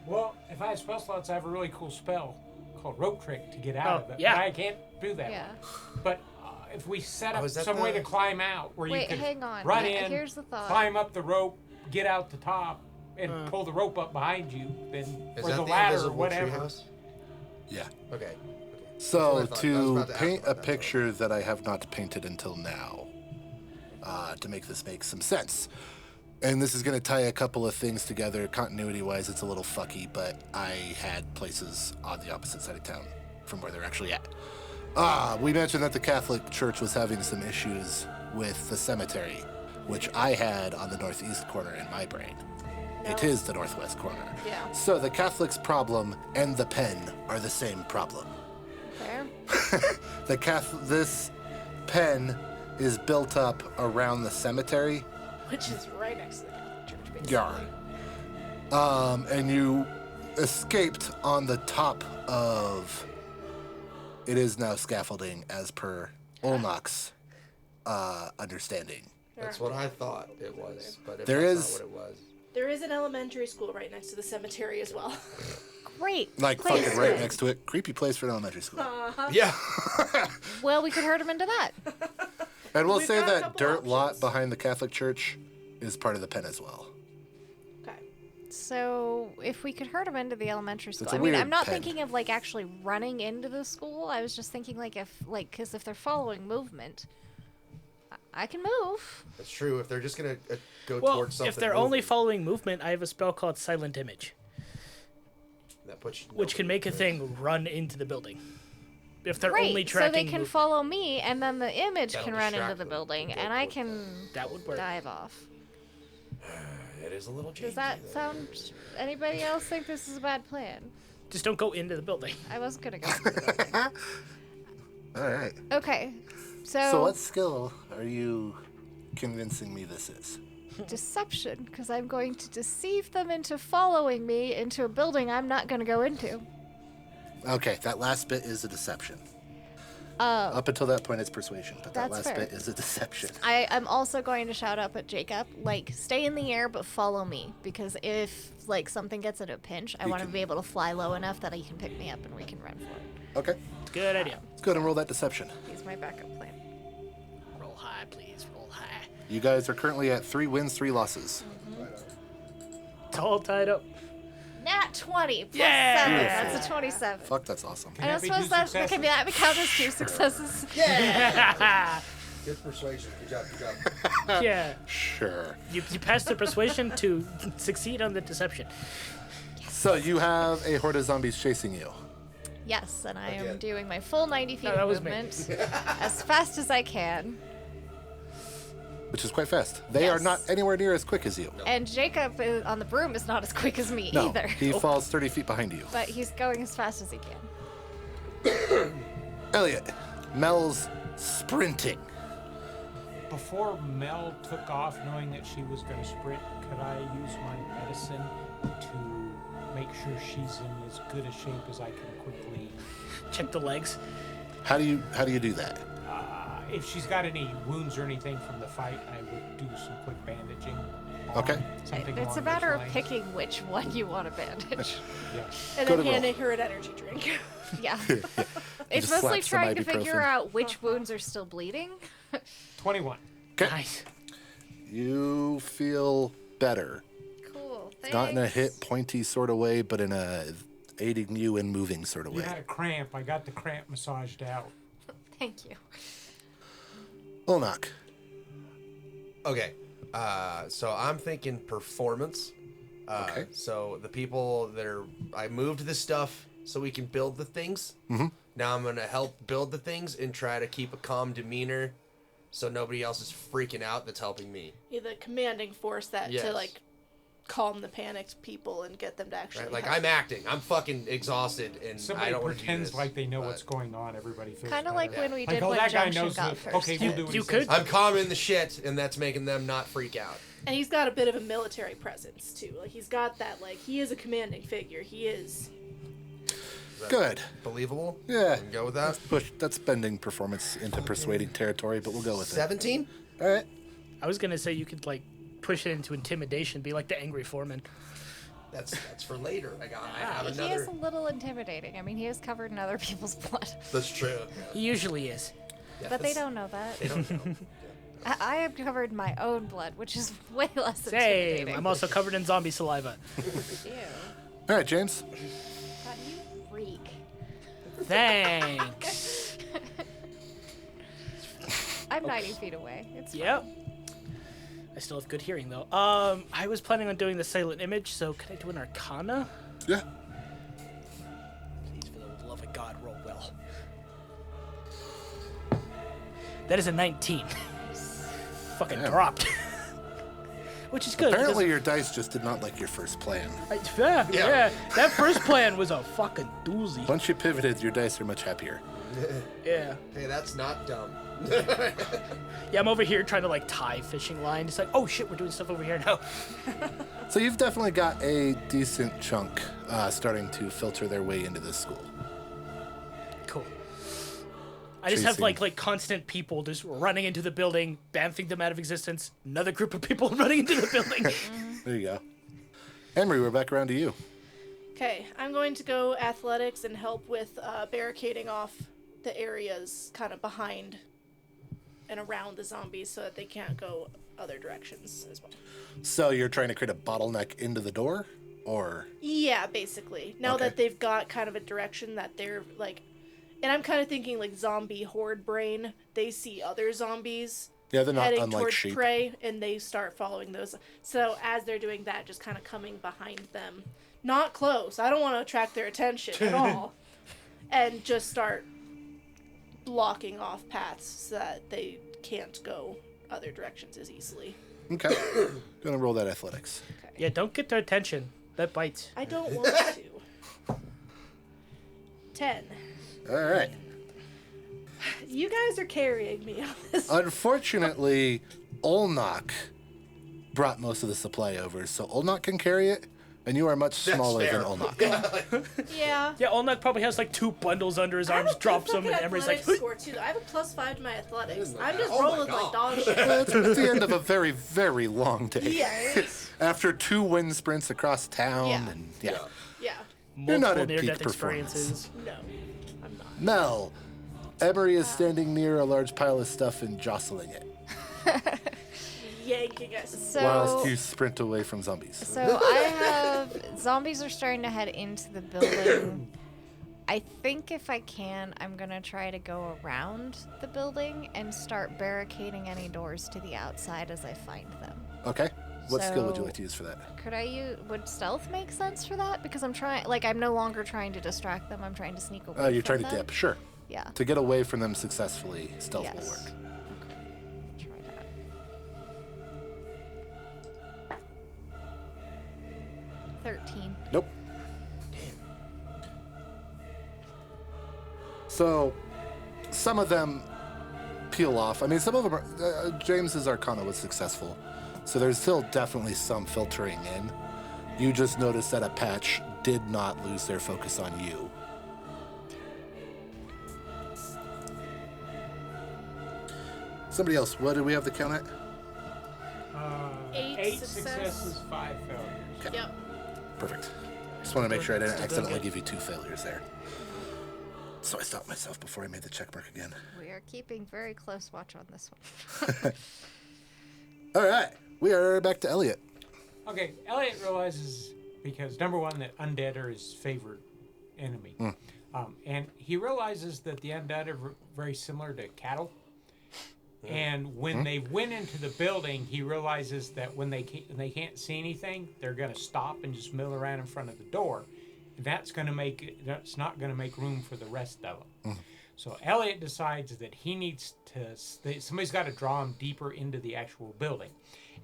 Well, if I have spell slots, I have a really cool spell called Rope Trick to get out Oh, of it. yeah. But I can't do that. Yeah. But if we set Oh, up is that some way the- to climb out, where Wait, you can hang on. run Yeah, in, here's the thought. climb up the rope, get out the top, and pull the rope up behind you, then Is or that the the ladder or invisible whatever. treehouse? Yeah. Okay. So That's what I thought. I was to about to ask paint a about that, picture that I have not painted until now, to make this make some sense, and this is going to tie a couple of things together. Continuity-wise, it's a little fucky, but I had places on the opposite side of town from where they're actually at. We mentioned that the Catholic Church was having some issues with the cemetery, which I had on the northeast corner in my brain. It is the northwest corner. Yeah. So the Catholic's problem and the pen are the same problem. Fair. This pen is built up around the cemetery. Which is right next to the Catholic Church, basically. Yeah. And you escaped on the top of. It is now scaffolding, as per Olnok's understanding. That's what I thought it was, but if There that's is- not what it was. There is an elementary school right next to the cemetery as well. Great. Like place. fucking right next to it. Creepy place for an elementary school. Yeah. Well, we could herd him into that. And we'll We've say got a that couple dirt lot options. behind the Catholic Church is part of the pen as well. Okay. So if we could herd him into the elementary school, It's a I mean, I'm weird not pen. thinking of like actually running into the school. I was just thinking because if they're following movement, I can move. That's true. If they're just going to go Well, towards something if they're only moving, following movement, I have a spell called Silent Image, that puts you which can make a thing run into the building. If they're Great. only So tracking they can movement. follow me, and then the image That'll can run into distract the them building, and go and I towards can That would work. dive off. It is a little Does that janky, though. sound? Anybody else think this is a bad plan? Just don't go into the building. I wasn't gonna go. into the building. All right. Okay. So what skill are you convincing me this is? Deception, because I'm going to deceive them into following me into a building I'm not going to go into. Okay, that last bit is a deception. Up until that point, it's persuasion, but that That's last fair. bit is a deception. I'm also going to shout up at Jacob, like, stay in the air, but follow me, because if, like, something gets in a pinch, I You want to can- be able to fly low enough that he can pick me up and we can run for it. Okay, Good idea. let's go ahead and roll that deception. He's my backup plan. Roll high, please. Roll high. You guys are currently at 3 wins, 3 losses. It's all tied up. Nat 20 plus Yeah! 7. Beautiful. That's a 27. Fuck, that's awesome. I don't that be suppose two that successes? can be that count as 2 successes. Good persuasion. Good job. Good job. Yeah. Sure. You passed the persuasion to succeed on the deception. So you have a horde of zombies chasing you. Yes, and I am Again. doing my full 90 feet No, that of was me. movement as fast as I can. Which is quite fast. They are Yes. not anywhere near as quick as you. And Jacob on the broom is not as quick as me No, either. he falls 30 feet behind you. But he's going as fast as he can. Elliot, Mel's sprinting. Before Mel took off, knowing that she was going to sprint, could I use my medicine to make sure she's in as good a shape as I can quickly? Check the legs. How do you do that? If she's got any wounds or anything from the fight, I would do some quick bandaging. on Okay. Something It's a along matter those of lines. picking which one you want to bandage. Yeah. And Go then to handing her an energy drink. Yeah. It's just mostly slap some trying to figure ibuprofen. out which wounds are still bleeding. 21. Okay. Nice. You feel better. Cool. Thanks. Not in a hit pointy sort of way, but in a aiding you in moving sort of You way. had a cramp. I got the cramp massaged out. Thank you. Olnok. Okay. So I'm thinking performance. Okay. So the people that are, I moved this stuff so we can build the things. Mhm. Now I'm gonna help build the things and try to keep a calm demeanor so nobody else is freaking out that's helping me. You're the commanding force that Yes. to like calm the panicked people and get them to actually. Right? Like help. I'm acting. I'm fucking exhausted, and Somebody I don't want to do pretends this. like they know but what's going on. Everybody feels Kind of like better. when we Like, did oh, when that guy Junction knows got the- first. okay, we'll do what You he could- says. I'm calming the shit, and that's making them not freak out. And he's got a bit of a military presence too. Like he's got that. Like he is a commanding figure. He is. Is that Good. Believable? Yeah. We can go with that. That's bending performance into persuading territory, but we'll go with it. 17? All right. I was gonna say you could like push it into intimidation, be like the angry foreman. That's for later. I have He another. is a little intimidating. I mean, he is covered in other people's blood. That's true. He usually is. Yeah, But they that's- don't know that. They don't know. I am covered in my own blood, which is way less Same. intimidating. I'm also covered in zombie saliva. Ew. All right, James. God, you freak. Thanks. I'm 90 feet away. It's fine. Yep. I still have good hearing though. I was planning on doing the silent image, so could I do an Arcana? Yeah. Please, for the love of God, roll well. That is a 19. Fucking Damn. dropped. Which is good. Apparently, because your dice just did not like your first plan. yeah, that first plan was a fucking doozy. Once you pivoted, your dice are much happier. Yeah. Hey, that's not dumb. Yeah, I'm over here trying to like tie fishing line. It's like, oh shit, we're doing stuff over here now. So you've definitely got a decent chunk starting to filter their way into this school. Cool. I just have Chasing. like constant people just running into the building, bamfing them out of existence. Another group of people running into the building. There you go. Emery, we're back around to you. Okay, I'm going to go athletics and help with barricading off the areas kind of behind and around the zombies so that they can't go other directions as well. So you're trying to create a bottleneck into the door, or Yeah, basically. Now Okay. that they've got kind of a direction that they're like, and I'm kind of thinking like zombie horde brain. They see other zombies yeah, they're not heading unlike towards sheep. prey, and they start following those. So as they're doing that, just kind of coming behind them, not close. I don't want to attract their attention at all, and just start blocking off paths so that they can't go other directions as easily. Okay. Gonna roll that athletics. Yeah, don't get their attention. That bites. I don't want to. 10. All right. You guys are carrying me on this. Unfortunately, Olnak brought most of the supply over, so Olnak can carry it, and you are much smaller fair. than Olnak. Yeah. Yeah, Olnak probably has like 2 bundles under his I have arms, a drops them, fucking and Emery's like, athletics score too. I have a +5 to my athletics. Isn't I'm that- just oh my rolling like God. dog shit. It's the end of a very, very long day. Yeah. After 2 wind sprints across town, Yeah. and yeah. Yeah. You're not multiple at near-death peak performance. experiences. No, I'm not. Mel, Emery is standing near a large pile of stuff and jostling it, Yanking us. So, whilst you sprint away from zombies. so I have zombies are starting to head into the building. I think if I can, I'm gonna try to go around the building and start barricading any doors to the outside as I find them. Okay. What skill would you So- like to use for that? Could I use? Would stealth make sense for that? Because I'm trying. Like I'm no longer trying to distract them. I'm trying to sneak away. You're from trying to them. dip. Sure. Yeah. To get away from them successfully, stealth will Yes. work. Okay. Try that. 13. Nope. So, some of them peel off. I mean, some of them are. James's Arcana was successful, so there's still definitely some filtering in. You just noticed that a patch did not lose their focus on you. Somebody else, what do we have the count at? 8 successes, 5 failures. Yep. Perfect. Just want to make sure I didn't accidentally give you 2 failures there. So I stopped myself before I made the check mark again. We are keeping very close watch on this one. All right, we are back to Elliot. Okay, Elliot realizes, because number one, that undead are his favorite enemy. And he realizes that the undead are very similar to cattle. And when they went into the building, he realizes that when they can't see anything, they're going to stop and just mill around in front of the door. That's not going to make room for the rest of them. So Elliot decides that he needs to, somebody's got to draw him deeper into the actual building.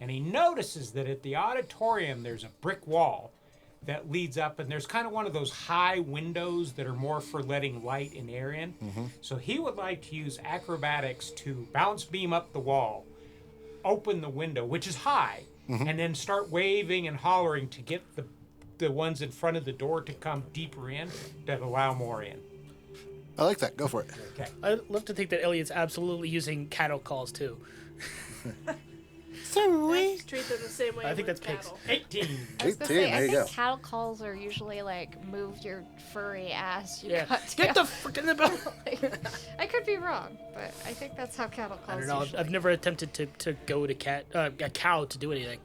And he notices that at the auditorium there's a brick wall that leads up, and there's kind of one of those high windows that are more for letting light and air in. So he would like to use acrobatics to bounce beam up the wall, open the window, which is high, and then start waving and hollering to get the ones in front of the door to come deeper in that allow more in. I like that. Go for it. Okay. I'd love to think that Elliot's absolutely using cattle calls too. Sorry. Treat them the same way. I think with that's pigs. cattle. 18. I was gonna 18, say, there I you think go. cattle calls are usually like, move your furry ass. You Yeah. got Get the tail. frick in the bell. I could be wrong, but I think that's how cattle calls I don't know. usually. I've never attempted to go to a cow to do anything.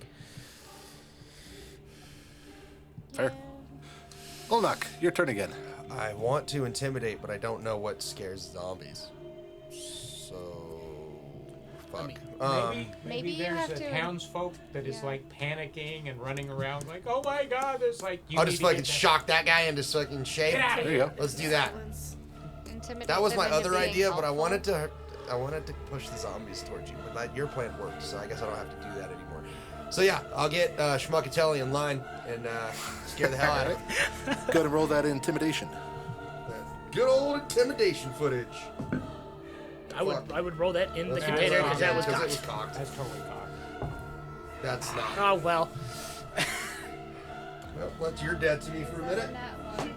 Fair. Olnak, your turn again. I want to intimidate, but I don't know what scares zombies. So, fuck. Maybe you there's have a to- townsfolk that is Yeah. like panicking and running around like, oh my god, there's like. You I'll need just to get fucking that- shock that guy into fucking shape. Get out of There you here. go. Let's do that. Silence. Intimidate That was them my into other being idea, but I helpful. wanted to push the zombies towards you. But your plan worked, so I guess I don't have to do that anymore. So yeah, I'll get Schmuckatelli in line and scare the hell out of him. Go ahead and roll that intimidation. Good old intimidation footage. I would roll that in the Let's container roll because that that was because it cocked. was cocked. That's totally cocked. That's not. Oh well. Well, you're dead to me for a minute. That one.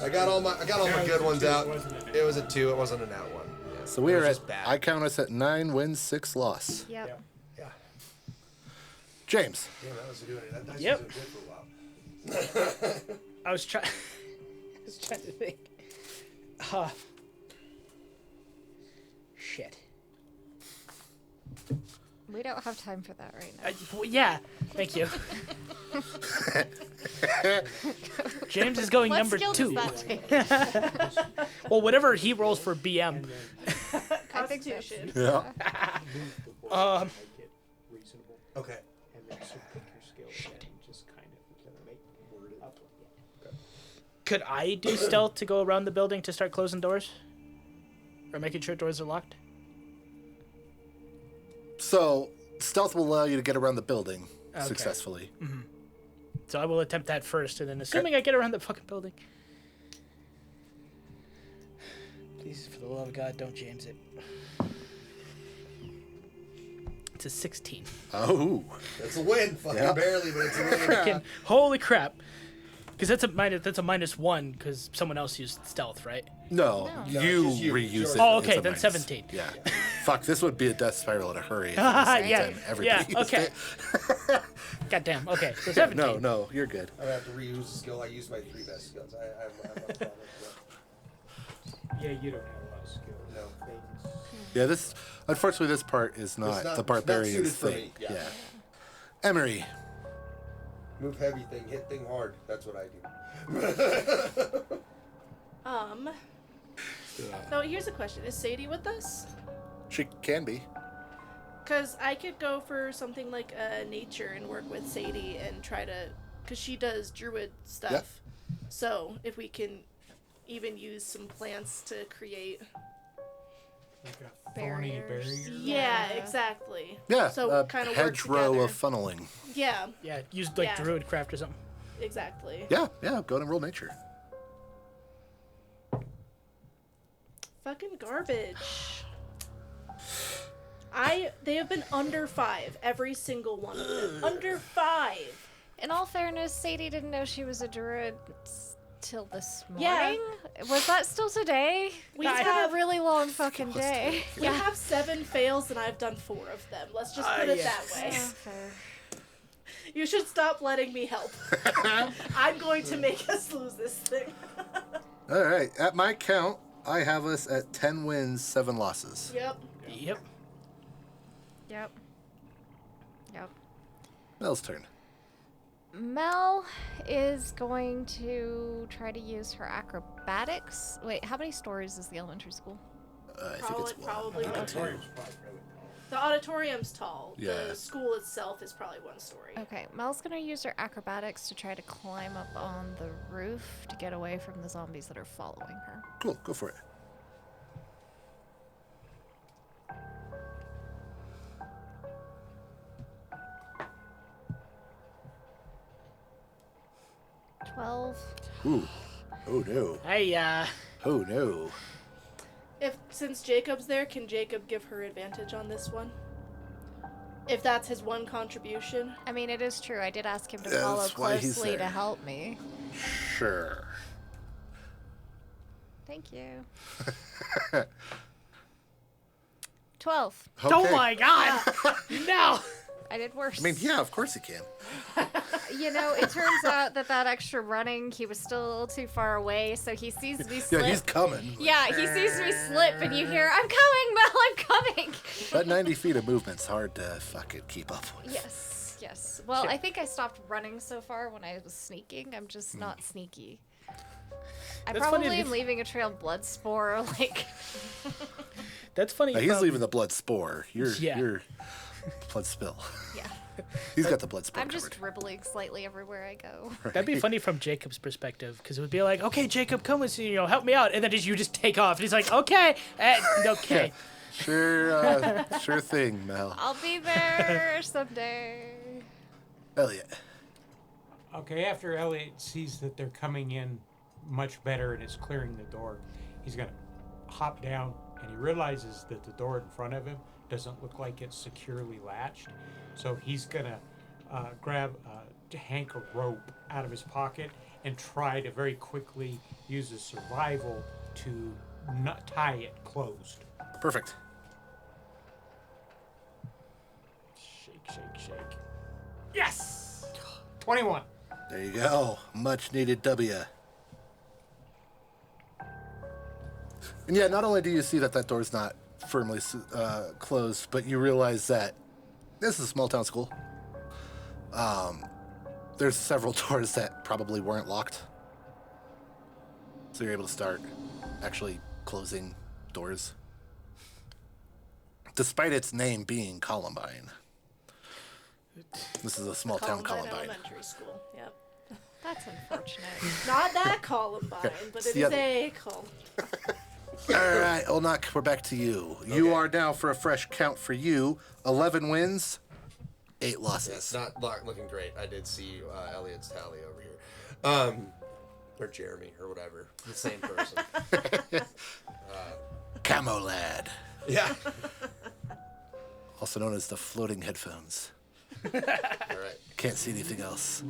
I got all my good ones out. Wasn't it? It was a 2. It wasn't a nat 1. Yeah. So we It are was at, just bad. I count us at 9 wins, 6 loss. Yep. Yeah. James. Damn, that was doing it. That dice Yep. was doing good for a while. I was trying. I was trying to think. Shit. We don't have time for that right now. Well, yeah. Thank you. James is going What number skill 2. does that take? Well, whatever he rolls for BM. I think so. Constitution. Yeah. Um. Make it reasonable, Okay. and then so pick your skill set and just kind of make word it up. Could I do stealth to go around the building to start closing doors? Or making sure doors are locked? So stealth will allow you to get around the building Okay. successfully. So I will attempt that first, and then assuming I get around the fucking building. Please, for the love of God, don't James it. It's a 16. Oh. That's a win. Fucking Yeah. barely, but it's a win. Freaking holy crap! Because that's a -1 because someone else used stealth, right? No, No. you just you. reuse Sure. it. Oh, It's okay, a then minus. 17. Yeah. Fuck, this would be a death spiral in a hurry. If Yeah, everybody yeah, used okay. it. Goddamn. Okay, so 17. No, you're good. I have to reuse the skill. I use my 3 best skills. I have no problem with that. Yeah, you don't have a lot of skill. No. Things. Yeah, this unfortunately this part is not, not- the it's not barbarian's suited for thing. me, yeah. Yeah. Emery. Move heavy thing, hit thing hard. That's what I do. So here's a question: is Sadie with us? She can be. Because I could go for something like nature and work with Sadie and try to, because she does druid stuff. Yep. So if we can even use some plants to create. Like a thorny Barriers. barrier. Yeah, Yeah. exactly. Yeah. So kind of work hedgerow together. of funneling. Yeah, Yeah, use like Yeah. druid craft or something. exactly. Yeah, go ahead and roll nature. Fucking garbage. They have been under 5, every single one of them. Under 5. In all fairness, Sadie didn't know she was a druid till this Yeah. morning. Was that still today? We It's been have- a really long fucking day. We have 7 fails and I've done 4 of them. Let's just put it yeah. that way. Yeah, fair. You should stop letting me help. I'm going to make us lose this thing. All right. At my count, I have us at 10 wins, 7 losses. Yep. Yep. Yep. Yep. Mel's turn. Mel is going to try to use her acrobatics. Wait, how many stories is the elementary school? I think it's one. Probably I think it's one. one. The auditorium's tall. Yeah. The school itself is probably 1 story. Okay, Mel's gonna use her acrobatics to try to climb up on the roof to get away from the zombies that are following her. Cool. Go for it. 12. Ooh. Oh no. Hey, Oh no. Since Jacob's there, can Jacob give her advantage on this one? If that's his one contribution. I mean, it is true. I did ask him to Yeah, follow that's why he's closely to there. help me. Sure. Thank you. 12. Okay. oh my god! No! I did worse. I mean, yeah, of course he can. You know, it turns out that extra running, he was still a little too far away, so he sees me slip. Yeah, he's coming. Yeah, he sees me slip, and you hear, "I'm coming, Mel, I'm coming." That 90 feet of movement's hard to fucking keep up with. Yes. Well, I think I stopped running so far when I was sneaking. I'm just not sneaky. I That's funny probably to am be- leaving a trail of blood spore, like. That's funny. Now, he's about- leaving the blood spore. You're Yeah. blood spill. Yeah. He's got the blood spore I'm just covered. dribbling slightly everywhere I go. That'd be funny from Jacob's perspective, because it would be like, okay, Jacob, come with me, help me out, and then you just take off, and he's like, okay, okay. Sure thing, Mel. I'll be there someday. Elliot. Okay, after Elliot sees that they're coming in much better and is clearing the door, he's gonna hop down, and he realizes that the door in front of him doesn't look like it's securely latched. So he's gonna grab a hank of rope out of his pocket and try to very quickly use his survival to not tie it closed. Perfect. Shake. Yes! 21. There you go. Much needed W. And yeah, not only do you see that door's not firmly closed, but you realize that this is a small town school. There's several doors that probably weren't locked. So you're able to start actually closing doors. Despite its name being Columbine. This is a small town Columbine. Elementary School. Yep. That's unfortunate. Not that Columbine, but it the is other. a Columbine. All right, Olnak, we're back to you. You are now, for a fresh count for you, 11 wins, 8 losses. It's not looking great. I did see Elliot's tally over here. Or Jeremy, or whatever. The same person. Camo Lad, Yeah. also known as the floating headphones. All right. Can't see anything else.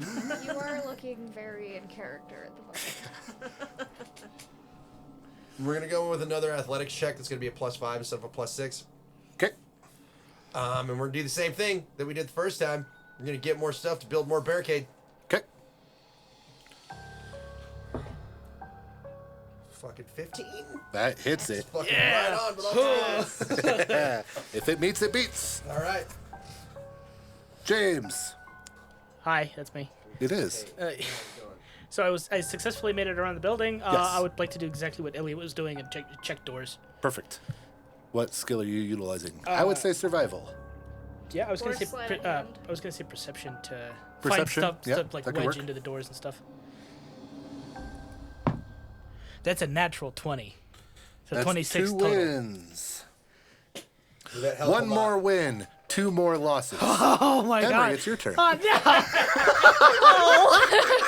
You are looking very in character at the moment. We're going to go with another athletics check that's going to be a +5 instead of a +6. Okay. And we're going to do the same thing that we did the first time. We're going to get more stuff to build more barricade. Okay. Fucking 15. That hits it. Fucking right on, but I'll take it. If it meets, it beats. All right. James. Hi, that's me. It is. So I successfully made it around the building. Yes. I would like to do exactly what Elliot was doing and check doors. Perfect. What skill are you utilizing? I would say survival. Yeah, I was gonna Or say sleight of hand. perception to Perception? find stuff Yeah, to like that could wedge work. into the doors and stuff. That's a natural 20. So That's 26 2 total. wins. That helped One a lot. more win, 2 more losses. Oh my god. Henry, it's your turn. Oh no!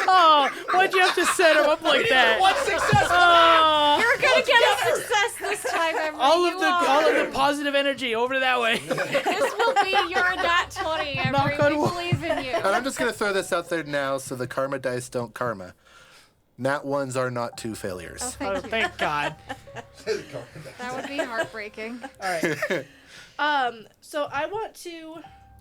Oh, why'd you have to set him up like that? One success. Oh, You're gonna get a success this time, Emery. all You of are. the positive energy over that way. This will be your nat 20, Emery. Knock on We wood. believe in you. And I'm just going to throw this out there now so the karma dice don't karma. Nat ones are not 2 failures. Oh, Oh, thank you. thank God. That would be heartbreaking. All right. So I want to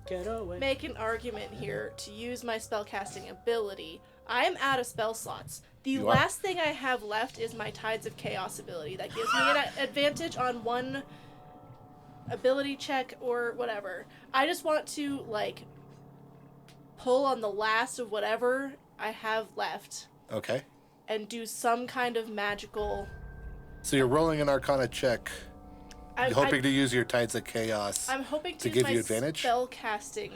Get away. make an argument here to use my spellcasting ability. I am out of spell slots. The You are. last thing I have left is my Tides of Chaos ability. That gives me an advantage on one ability check or whatever. I just want to, like, pull on the last of whatever I have left Okay. and do some kind of magical... So you're rolling an Arcana check, I'm hoping to use your Tides of Chaos. I'm hoping to use give my you advantage? spell casting.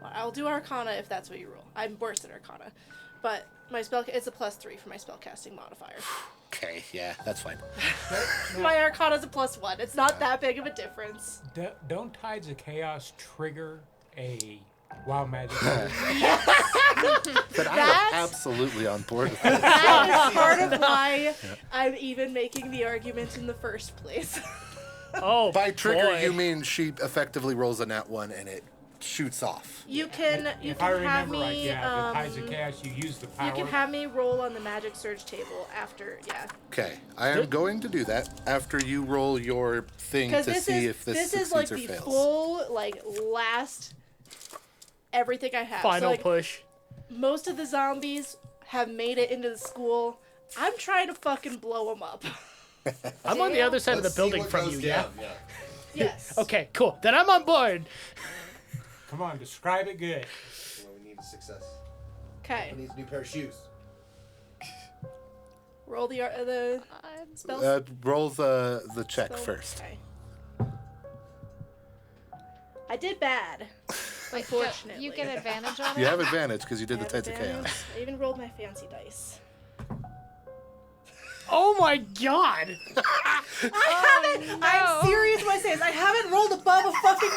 Well, I'll do Arcana if that's what you roll. I'm worse at Arcana, but my spell it's a +3 for my spell casting modifier. Okay, yeah, that's fine. My Arcana's a +1. It's not that big of a difference. Don't Tides of Chaos trigger a Wild magic. But I am absolutely on board with this. That is part of why I'm even making the argument in the first place. Oh, By trigger, boy. you mean she effectively rolls a nat 1 and it shoots off. You can If can I have remember right, me yeah, the Tides of Chaos, you use the power. you can have me roll on the magic surge table after, yeah. Okay, I am going to do that after you roll your thing to Because see if this is succeeds like or the fails. full last everything I have. Final so, like, push. most of the zombies have made it into the school. I'm trying to fucking blow them up. I'm on the other side of the Let's see building what from goes you, yeah? down, yeah. Yes. Okay, cool. Then I'm on board. Come on, describe it good. Well, we need a success. Okay. Who needs a new pair of shoes? Roll the spells. Roll the check spell- first. Okay. I did bad. Wait, Unfortunately. you get advantage on it? You have advantage because you did the I have Tides of advantage. Chaos. I even rolled my fancy dice. Oh my god! I'm serious when I say this. I haven't rolled above a fucking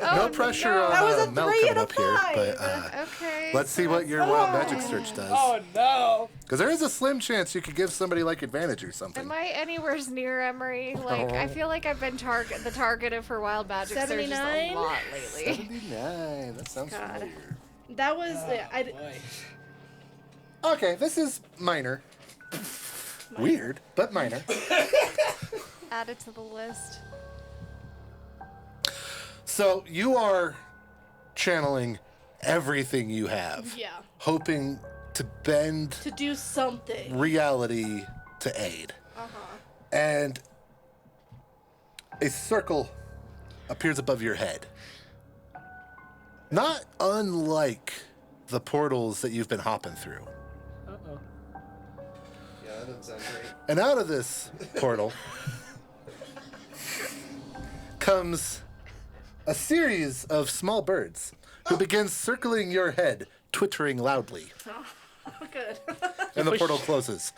5. No pressure on That was a Mel 3 coming and a up here, 5. but Okay. let's see what your wild magic search does. Oh no! Because there is a slim chance you could give somebody like advantage or something. Am I anywhere near Emery? Like, I feel like I've been the target of her wild magic surges a 79? lot lately. 79. That sounds God. familiar. That was Okay, this is minor. Weird, but minor. Add it to the list. So you are channeling everything you have, yeah, hoping to bend to do something. reality to aid. And a circle appears above your head. Not unlike the portals that you've been hopping through. Uh-oh. Yeah, that doesn't sound great. And out of this portal comes a series of small birds who begin circling your head, twittering loudly. Good. And the portal closes.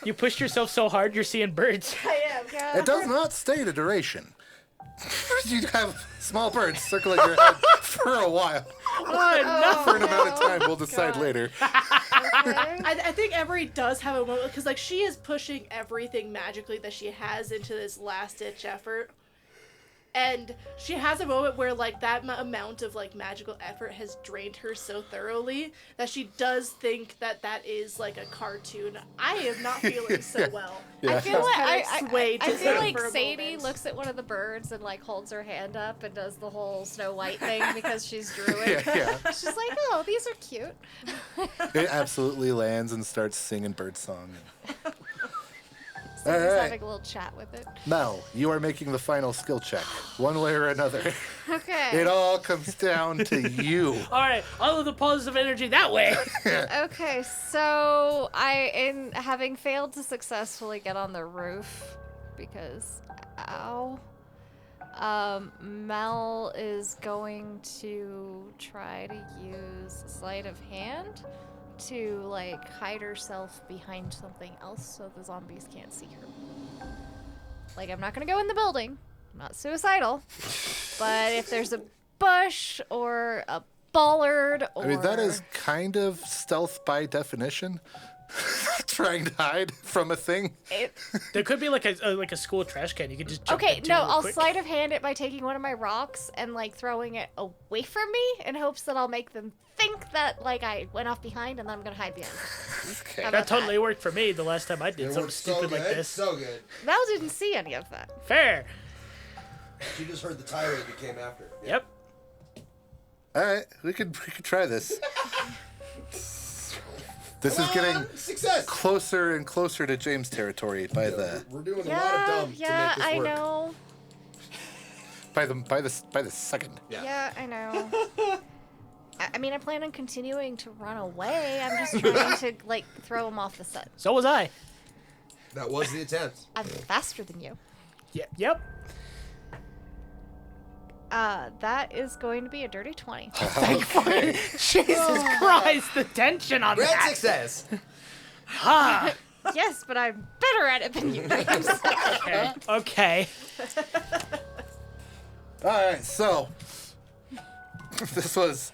You pushed yourself so hard you're seeing birds. I am. It does not state a duration. You have small birds circling your head for a while. Oh For an amount of time, we'll decide later. Okay. I think Emery does have a moment because like she is pushing everything magically that she has into this last ditch effort, and she has a moment where like that amount of like magical effort has drained her so thoroughly that she does think that that is like a cartoon. I am not feeling so well. Yeah. I feel like Kinda swayed I to feel her like for a Sadie moment. looks at one of the birds and like holds her hand up and does the whole Snow White thing because she's druid. Yeah. She's like, oh, these are cute. It absolutely lands and starts singing birdsong. So All just right. having a little chat with it. Mel, you are making the final skill check, one way or another. Okay. It all comes down to you. All right, all of the positive energy that way. Okay, so in having failed to successfully get on the roof because Mel is going to try to use sleight of hand to like hide herself behind something else so the zombies can't see her. Like, I'm not gonna go in the building. I'm not suicidal. But if there's a bush or a bollard or I mean, that is kind of stealth by definition. Trying to hide from a thing. There could be like a school trash can. You could just jump Okay, into no, real I'll quick. sleight of hand it by taking one of my rocks and like throwing it away from me in hopes that I'll make them think that like I went off behind and then I'm gonna hide behind them. Okay. How That about totally worked for me the last time I did It something worked so stupid good, like this. so good. Mel didn't see any of that. Fair. She just heard the tirade that came after. Yeah. Yep. All right, we could try this. This is getting Success. closer and closer to James territory by the We're doing a lot of dumb to Yeah, make this I work. know. by the second. Yeah, I know. I mean, I plan on continuing to run away. I'm just trying to like throw him off the set. So was I. That was the attempt. I'm faster than you. Yep. That is going to be a dirty 20. Jesus Christ, the tension on Grand that. success. Ha. Yes, but I'm better at it than you, James. Okay. All right, so This was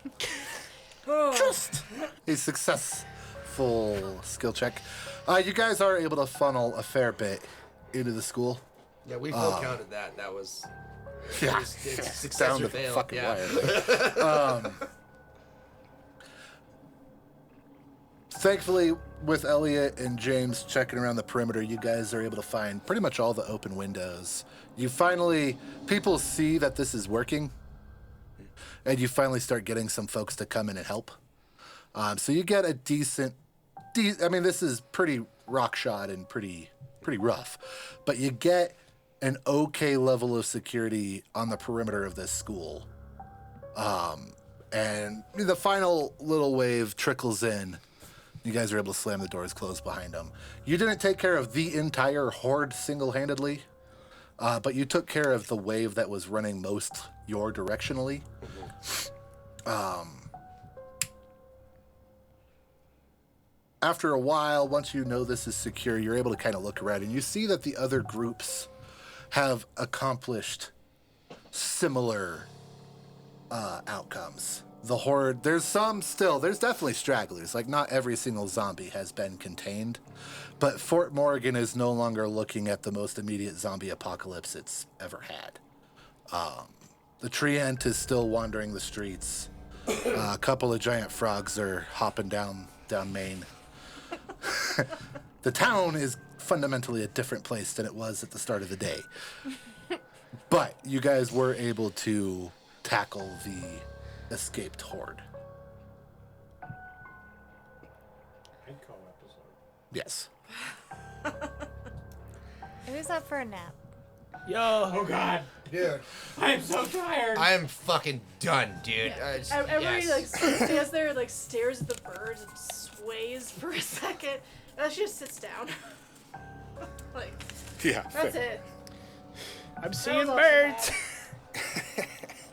just a successful skill check. You guys are able to funnel a fair bit into the school. Yeah, we full counted that. That was... Yeah, it's success down or to the fail. fucking Yeah. wire. Thankfully, with Elliot and James checking around the perimeter, you guys are able to find pretty much all the open windows. People see that this is working, and you finally start getting some folks to come in and help. So you get a decent, this is pretty rock shot and pretty rough, but you get an okay level of security on the perimeter of this school. And the final little wave trickles in. You guys are able to slam the doors closed behind them. You didn't take care of the entire horde single-handedly, but you took care of the wave that was running most your directionally. After a while, once you know this is secure, you're able to kind of look around, and you see that the other groups have accomplished similar outcomes. The horde, there's definitely stragglers. Like, not every single zombie has been contained, but Fort Morgan is no longer looking at the most immediate zombie apocalypse it's ever had. The tree ant is still wandering the streets. A couple of giant frogs are hopping down Main. The town is fundamentally a different place than it was at the start of the day. But you guys were able to tackle the escaped horde. I'd call episode. Yes. Who's up for a nap? Yo. Oh God, Dude, I'm so tired. I am fucking done, dude. Everybody like stands there, like stares at the birds and sways for a second, and then she just sits down. Like, Yeah. that's it. I'm seeing all birds.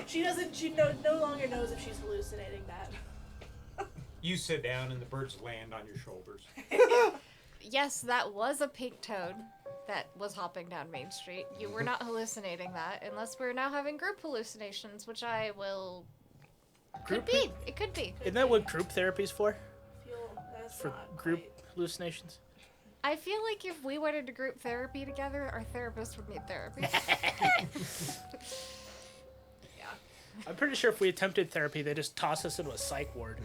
She no longer knows if she's hallucinating that. You sit down and the birds land on your shoulders. Yes, that was a pink toad that was hopping down Main Street. You were not hallucinating that, unless we're now having group hallucinations, which I will... Could be. It could be. Isn't that what group therapy's for? That's For not group quite- hallucinations? I feel like if we went into group therapy together, our therapist would need therapy. I'm pretty sure if we attempted therapy, they just toss us into a psych ward.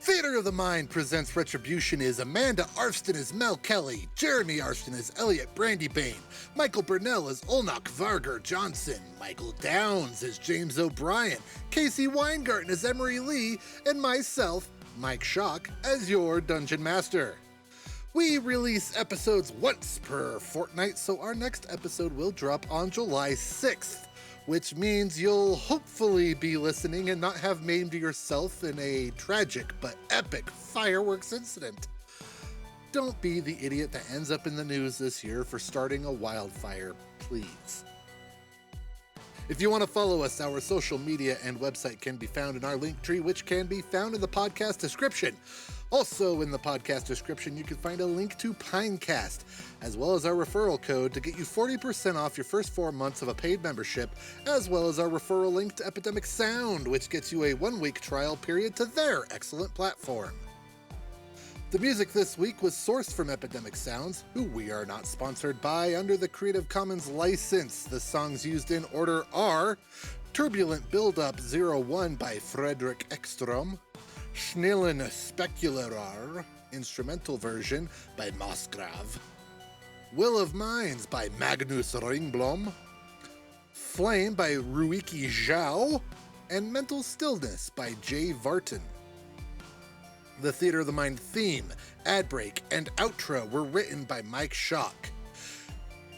Theater of the Mind presents Retribution is Amanda Arfsten as Mel Kelly, Jeremy Arfsten as Elliot Brandybane, Michael Bernal as Olnok Varger Johnson, Michael Downs as James O'Brien, Kasey Weingarten as Emery Lee, and myself, Mike Schock, as your Dungeon Master. We release episodes once per fortnight, so our next episode will drop on July 6th. Which means you'll hopefully be listening and not have maimed yourself in a tragic but epic fireworks incident. Don't be the idiot that ends up in the news this year for starting a wildfire, please. If you want to follow us, our social media and website can be found in our link tree, which can be found in the podcast description. Also in the podcast description, you can find a link to Pinecast, as well as our referral code to get you 40% off your first 4 months of a paid membership, as well as our referral link to Epidemic Sound, which gets you a 1-week trial period to their excellent platform. The music this week was sourced from Epidemic Sounds, who we are not sponsored by, under the Creative Commons license. The songs used in order are Turbulent Buildup 01 by Frederick Ekstrom, Schnillen Specularar, instrumental version by Mosgrav, Will of Minds by Magnus Ringblom, Flame by Ruiki Zhao, and Mental Stillness by Jay Vartan. The Theater of the Mind theme, ad break, and outro were written by Mike Schock.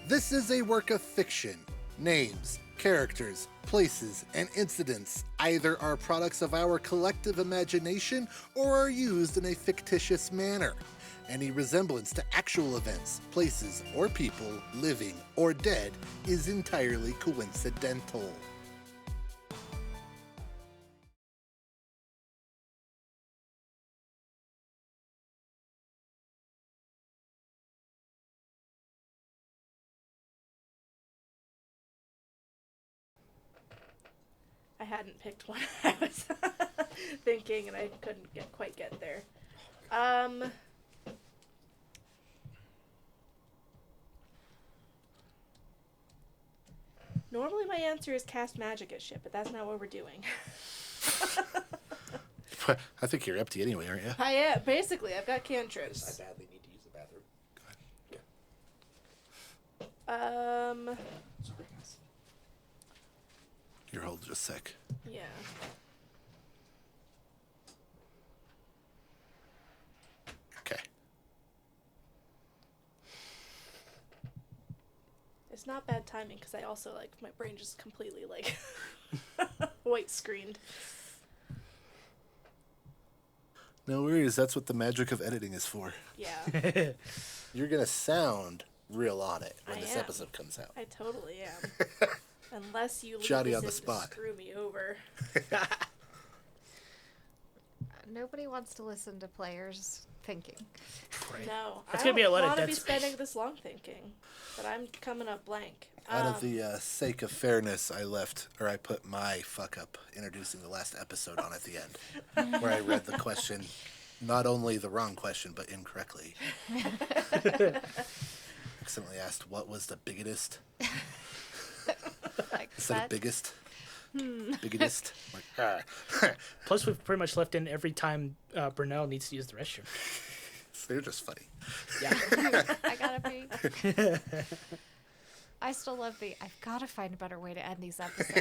This is a work of fiction. Names, characters, places, and incidents either are products of our collective imagination or are used in a fictitious manner. Any resemblance to actual events, places, or people, living or dead, is entirely coincidental. I hadn't picked one. I was thinking, and I couldn't quite get there. Normally my answer is cast magic at shit, but that's not what we're doing. I think you're empty anyway, aren't you? I am. Basically, I've got cantrips. I badly need to use the bathroom. Go ahead. Sorry, guys. Your hold just sick. Yeah. Okay. It's not bad timing because I also like my brain just completely like white screened. No worries. That's what the magic of editing is for. Yeah. You're gonna sound real on it when I this am. episode comes out. I totally am. Unless you leave Johnny this on the in to spot. screw me over. Nobody wants to listen to players thinking. Right. No, That's I gonna be a lot of want to dead be space. spending this long thinking, but I'm coming up blank. Out of the sake of fairness, I put my fuck up introducing the last episode on at the end, where I read the question, not only the wrong question, but incorrectly. Accidentally asked, what was the biggest? Like Instead that. of biggest? Biggest? Like, Plus, we've pretty much left in every time Bernal needs to use the restroom. They're just funny. Yeah. I gotta be. I still love I've gotta find a better way to end these episodes.